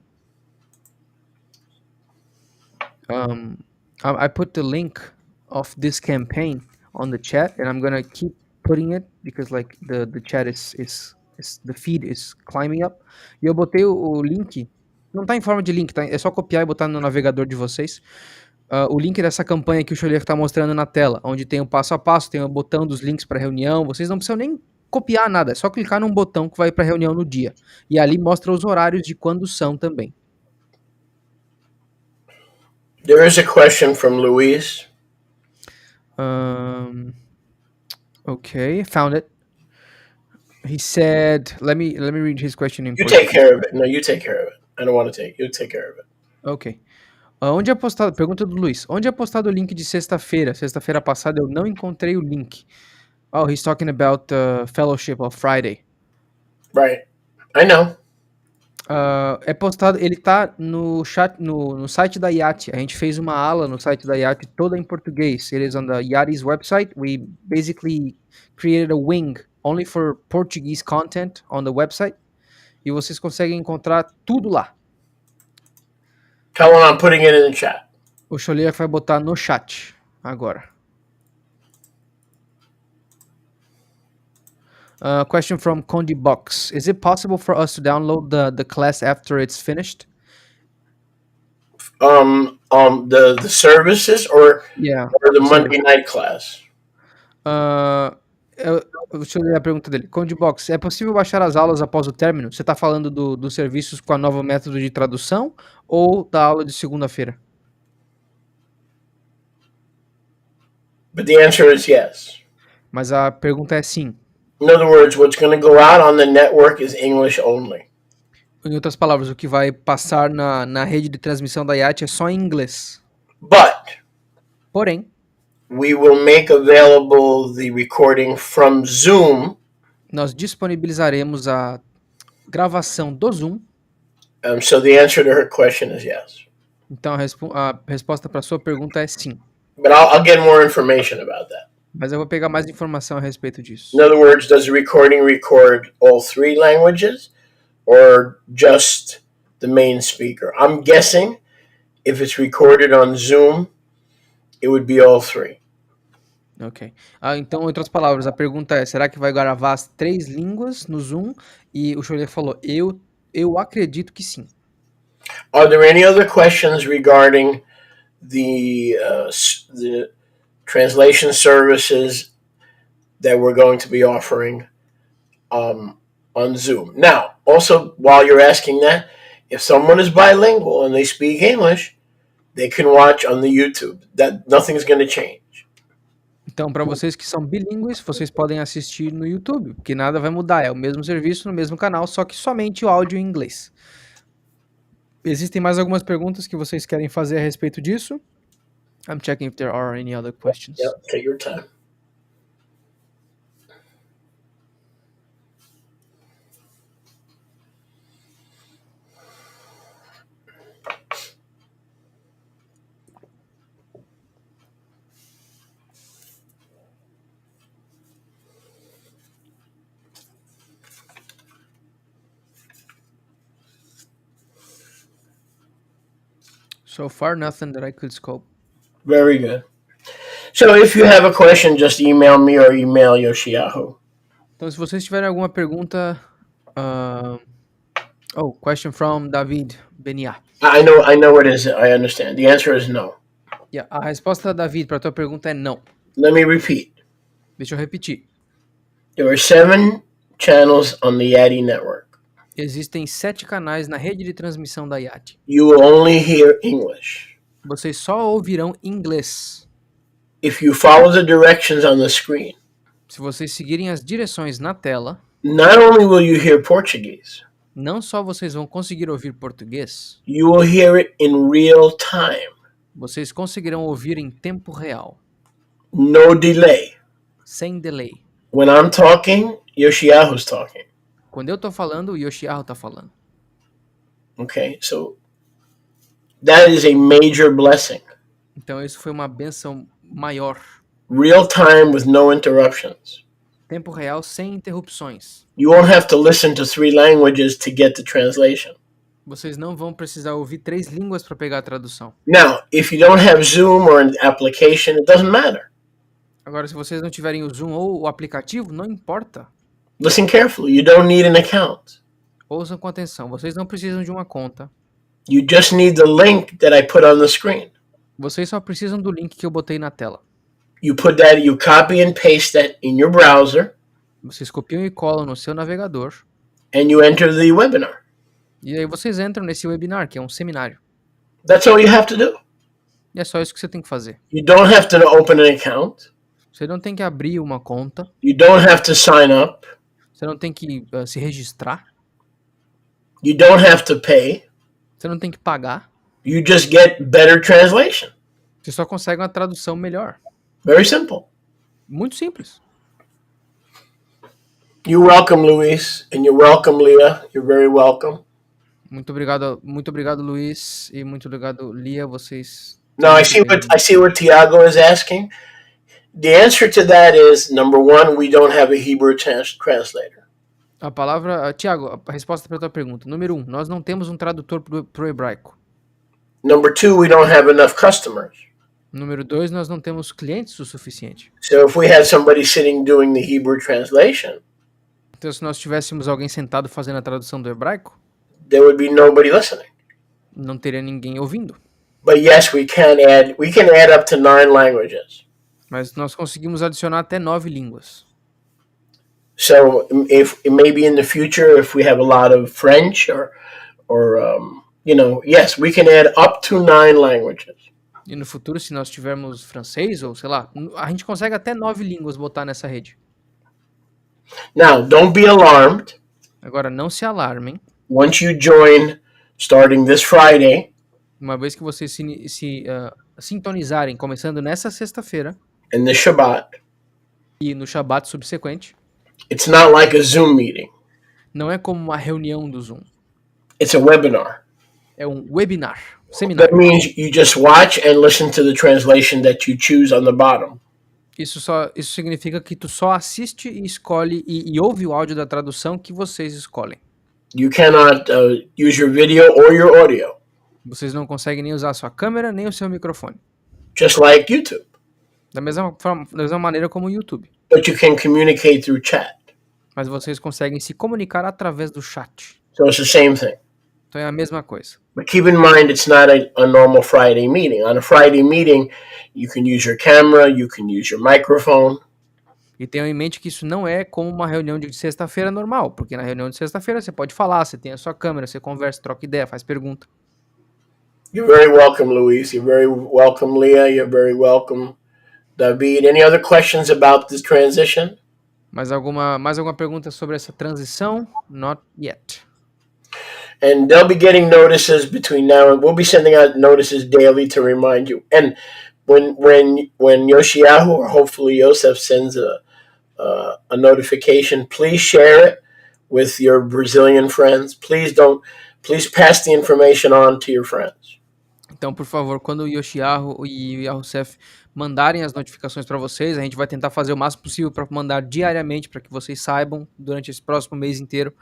I put the link of this campaign on the chat, and I'm gonna keep putting it because like the chat is the feed is climbing up. E eu botei o link, não tá em forma de link, tá? É só copiar e botar no navegador de vocês. O link dessa campanha que o Sholer tá mostrando na tela, onde tem o passo a passo, tem o botão dos links para reunião. Vocês não precisam nem copiar nada, é só clicar num botão que vai para reunião no dia. E ali mostra os horários de quando são também. There is a question from Luis. Okay, found it. He said, let me read his question in Portuguese. You take care of it. No, you take care of it. I don't want to take. You take care of it. Ok. Onde é postado? Pergunta do Luiz. Onde é postado o link de sexta-feira? Sexta-feira passada eu não encontrei o link. Oh, he's talking about the fellowship of Friday. Right. I know. É postado, ele tá no chat, no site da Yati. A gente fez uma aula no site da Yati toda em português. It is on the Yati's website. We basically created a wing only for Portuguese content on the website. E vocês conseguem encontrar tudo lá. Tell him I'm putting it in the chat. O Sholer vai botar no chat agora. Question from Condi Box. Is it possible for us to download the class after it's finished? The services or the Monday night class? Deixa eu ler a pergunta dele. Condi Box, é possível baixar as aulas após o término? Você está falando dos serviços com a nova método de tradução ou da aula de segunda-feira? But the answer is yes. Mas a pergunta é sim. In other words, what's going to go out on the network is English only. Em outras palavras, o que vai passar na rede de transmissão da Yati é só em inglês. Porém, we will make available the recording from Zoom. Nós disponibilizaremos a gravação do Zoom. So the answer to her question is yes. Então a resposta para sua pergunta é sim. But I'll get more information about that. Mas eu vou pegar mais informação a respeito disso. In other words, does the recording record all 3 languages or just the main speaker? I'm guessing if it's recorded on Zoom, it would be all 3. Ok. Então, em outras palavras, a pergunta é, será que vai gravar as 3 línguas no Zoom? E o Sholer falou, eu acredito que sim. Are there any other questions regarding the translation services that we're going to be offering on Zoom? Now, also, while you're asking that, if someone is bilingual and they speak English, they can watch on the YouTube. Nothing's going to change. Então, para vocês que são bilíngues, vocês podem assistir no YouTube, porque nada vai mudar. É o mesmo serviço, no mesmo canal, só que somente o áudio em inglês. Existem mais algumas perguntas que vocês querem fazer a respeito disso? I'm checking if there are any other questions. Yeah, take your time. So far, nothing that I could scope. Very good. So if you have a question, just email me or email Yoshiyahu. Então, se vocês tiverem alguma pergunta... question from David Benia. I know what it is. I understand. The answer is no. Yeah, a resposta, David, para a tua pergunta é não. Let me repeat. Deixa eu repetir. There are 7 channels on the Yati network. Existem 7 canais na rede de transmissão da Yati. You will only hear English. Vocês só ouvirão inglês. If you follow the directions on the screen, se vocês seguirem as direções na tela, not only will you hear Portuguese, não só vocês vão conseguir ouvir português, you will hear it in real time. Vocês conseguirão ouvir em tempo real. No delay. Sem delay. When I'm talking, Yoshiyahu's talking. Quando eu tô falando, o Yoshiyahu tá falando. Okay, so that is a major blessing. Então isso foi uma bênção maior. Real time with no interruptions. Tempo real sem interrupções. You won't have to listen to 3 languages to get the translation. Vocês não vão precisar ouvir 3 línguas para pegar a tradução. Now, if you don't have Zoom or an application, it doesn't matter. Agora, se vocês não tiverem o Zoom ou o aplicativo, não importa. Listen carefully. You don't need an account. Ouçam com atenção. Vocês não precisam de uma conta. You just need the link that I put on the screen. Vocês só precisam do link que eu botei na tela. You copy and paste that in your browser. Vocês copiam e colam no seu navegador. And you enter the webinar. E aí vocês entram nesse webinar, que é um seminário. That's all you have to do. E é só isso que você tem que fazer. You don't have to open an account. Você não tem que abrir uma conta. You don't have to sign up. Você não tem que se registrar. You don't have to pay. Você não tem que pagar. You just get better translation. Você só consegue uma tradução melhor. Very simple. Muito simples. You're welcome, Luis, and you're welcome, Leah. You're very welcome. Muito obrigado, Luiz, e muito obrigado, Lia. Vocês. Now I see what Tiago is asking. The answer to that is, number 1, we don't have a Hebrew translator. A palavra, Tiago, a resposta para a tua pergunta. Número 1, nós não temos um tradutor para o hebraico. Number 2, we don't have enough customers. Número 2, nós não temos clientes o suficiente. So if we had somebody sitting doing the Hebrew translation, então se nós tivéssemos alguém sentado fazendo a tradução do hebraico, there would be nobody listening. Não teria ninguém ouvindo. But yes, we can add up to 9 languages. Mas nós conseguimos adicionar até 9 línguas. So if maybe in the future, if we have a lot of French yes, we can add up to 9 languages. E no futuro, se nós tivermos francês ou sei lá, a gente consegue até 9 línguas botar nessa rede. Now, don't be alarmed. Agora, não se alarmem. Once you join, starting this Friday, uma vez que vocês se sintonizarem, começando nessa sexta-feira, and the Shabbat, e no Shabbat subsequente, it's not like a Zoom meeting. Não é como uma reunião do Zoom. It's a webinar. É um webinar, seminário. That means you just watch and listen to the translation that you choose on the bottom. Isso significa que tu só assiste e escolhe e ouve o áudio da tradução que vocês escolhem. You cannot use your video or your audio. Vocês não conseguem nem usar a sua câmera nem o seu microfone. Just like YouTube. Da mesma maneira como o YouTube. But you can communicate through chat. Mas vocês conseguem se comunicar através do chat. So it's the same thing. Então é a mesma coisa. But keep in mind, it's not a normal Friday meeting. On a Friday meeting, you can use your camera, you can use your microphone. E tenham em mente que isso não é como uma reunião de sexta-feira normal, porque na reunião de sexta-feira você pode falar, você tem a sua câmera, você conversa, troca ideia, faz pergunta. You're very welcome, Luis. You're very welcome, Leah. You're very welcome, David. Any other questions about this transition? Mais alguma pergunta sobre essa transição? Not yet. And they'll be getting notices between now and we'll be sending out notices daily to remind you. And when Yoshiyahu or hopefully Yosef sends a notification, please share it with your Brazilian friends. Please pass the information on to your friends. Então, por favor, quando o Yoshiyahu e o Yahusef mandarem as notificações para vocês, a gente vai tentar fazer o máximo possível para mandar diariamente para que vocês saibam durante esse próximo mês inteiro.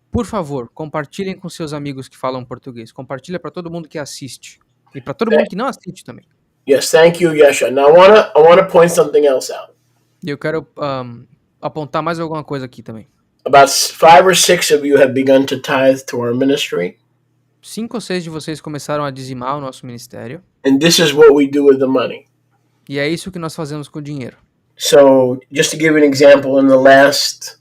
Por favor, compartilhem com seus amigos que falam português. Compartilha para todo mundo que assiste. E para todo mundo que não assiste também. Yes, thank you, Yesha. Now I wanna point something else out. E eu quero apontar mais alguma coisa aqui também. About 5 or 6 of you have begun to tithe to our ministry, 5 ou 6 de vocês começaram a dizimar o nosso ministério. and this is what we do with the money. E é isso que nós fazemos com o dinheiro. So, just to give you an example, in the last,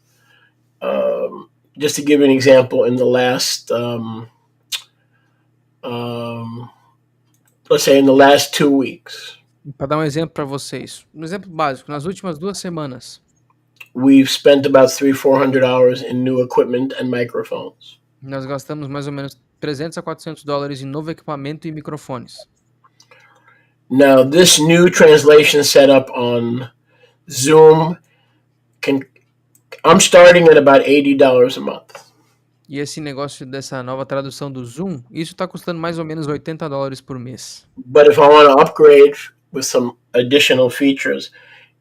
let's say in the last 2 weeks, Para dar um exemplo para vocês, um exemplo básico, nas últimas 2 semanas, we've spent about $300-400 in new equipment and microphones. nós gastamos mais ou menos $300 a $400 em novo equipamento e microfones. Now, this new translation setup on Zoom I'm starting at about $80 a month. E esse negócio dessa nova tradução do Zoom, isso está custando mais ou menos $80 por mês. But if I want to upgrade with some additional features,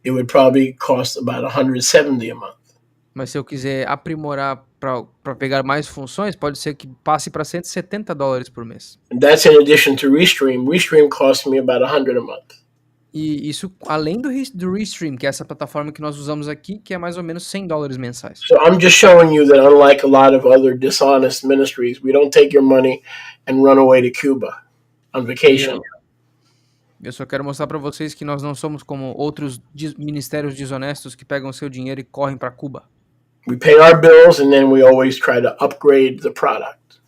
it would probably cost about $170 a month. Mas se eu quiser aprimorar para pegar mais funções, pode ser que passe para $170 por mês. And that's in addition to Restream. Restream costs me about $100 a month. E isso além do Restream, que é essa plataforma que nós usamos aqui, que é mais ou menos $100 mensais. So I'm just showing you that unlike a lot of other dishonest ministries, we don't take your money and run away to Cuba on vacation. Eu só quero mostrar para vocês que nós não somos como outros ministérios desonestos que pegam seu dinheiro e correm para Cuba. We pay our bills and then we always try to upgrade the product.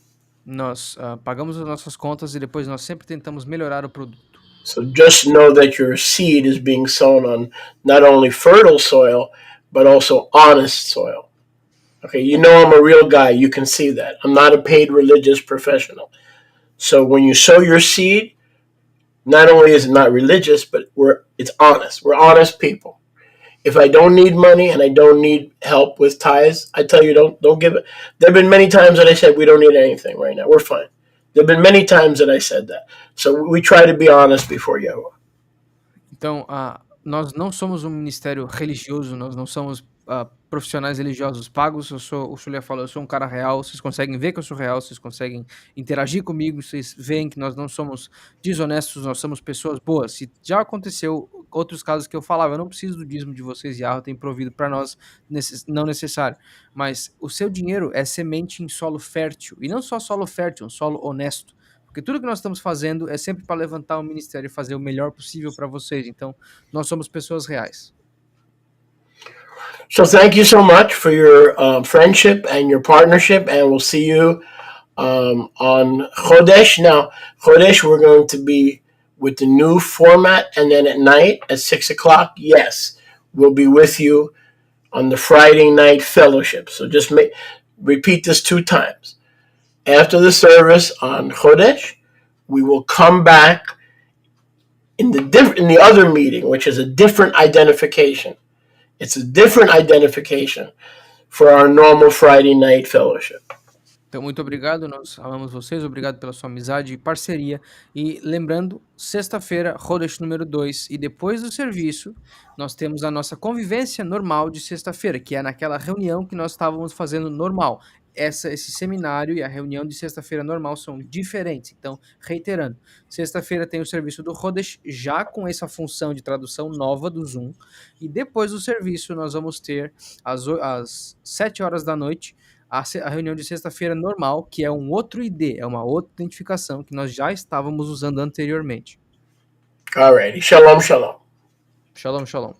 Nós pagamos as nossas contas e depois nós sempre tentamos melhorar o produto. So just know that your seed is being sown on not only fertile soil, but also honest soil. Okay, you know I'm a real guy. You can see that. I'm not a paid religious professional. So when you sow your seed, not only is it not religious, but it's honest. We're honest people. If I don't need money and I don't need help with tithes, I tell you don't give it. There have been many times that I said we don't need anything right now. We're fine. There have been many times that I said that. So we try to be honest before Yahweh. Então, nós não somos um ministério religioso, nós não somos profissionais religiosos pagos. O Xulia falou, eu sou um cara real, vocês conseguem ver que eu sou real, vocês conseguem interagir comigo, vocês veem que nós não somos desonestos, nós somos pessoas boas. Se já aconteceu outros casos que eu falava, eu não preciso do dízimo de vocês, Yahweh tem provido para nós, não necessário. Mas o seu dinheiro é semente em solo fértil, e não só solo fértil, um solo honesto. Porque tudo que nós estamos fazendo é sempre para levantar o ministério e fazer o melhor possível para vocês. Então, nós somos pessoas reais. So thank you so much for your friendship and your partnership, and we'll see you on Chodesh. Now, Chodesh, we're going to be with the new format, and then at night at 6 o'clock, yes, we'll be with you on the Friday night fellowship. So just repeat this 2 times. After the service on Chodesh, we will come back in the other meeting, which is a different identification. It's a different identification for our normal Friday night fellowship. Então, muito obrigado, nós amamos vocês, obrigado pela sua amizade e parceria. E lembrando, sexta-feira, Chodesh número 2, e depois do serviço, nós temos a nossa convivência normal de sexta-feira, que é naquela reunião que nós estávamos fazendo normal. Esse seminário e a reunião de sexta-feira normal são diferentes. Então, reiterando, sexta-feira tem o serviço do Chodesh, já com essa função de tradução nova do Zoom, e depois do serviço nós vamos ter às 7 horas da noite, a reunião de sexta-feira normal, que é um outro ID, é uma outra identificação que nós já estávamos usando anteriormente. Alrighty. Shalom, shalom. Shalom, shalom.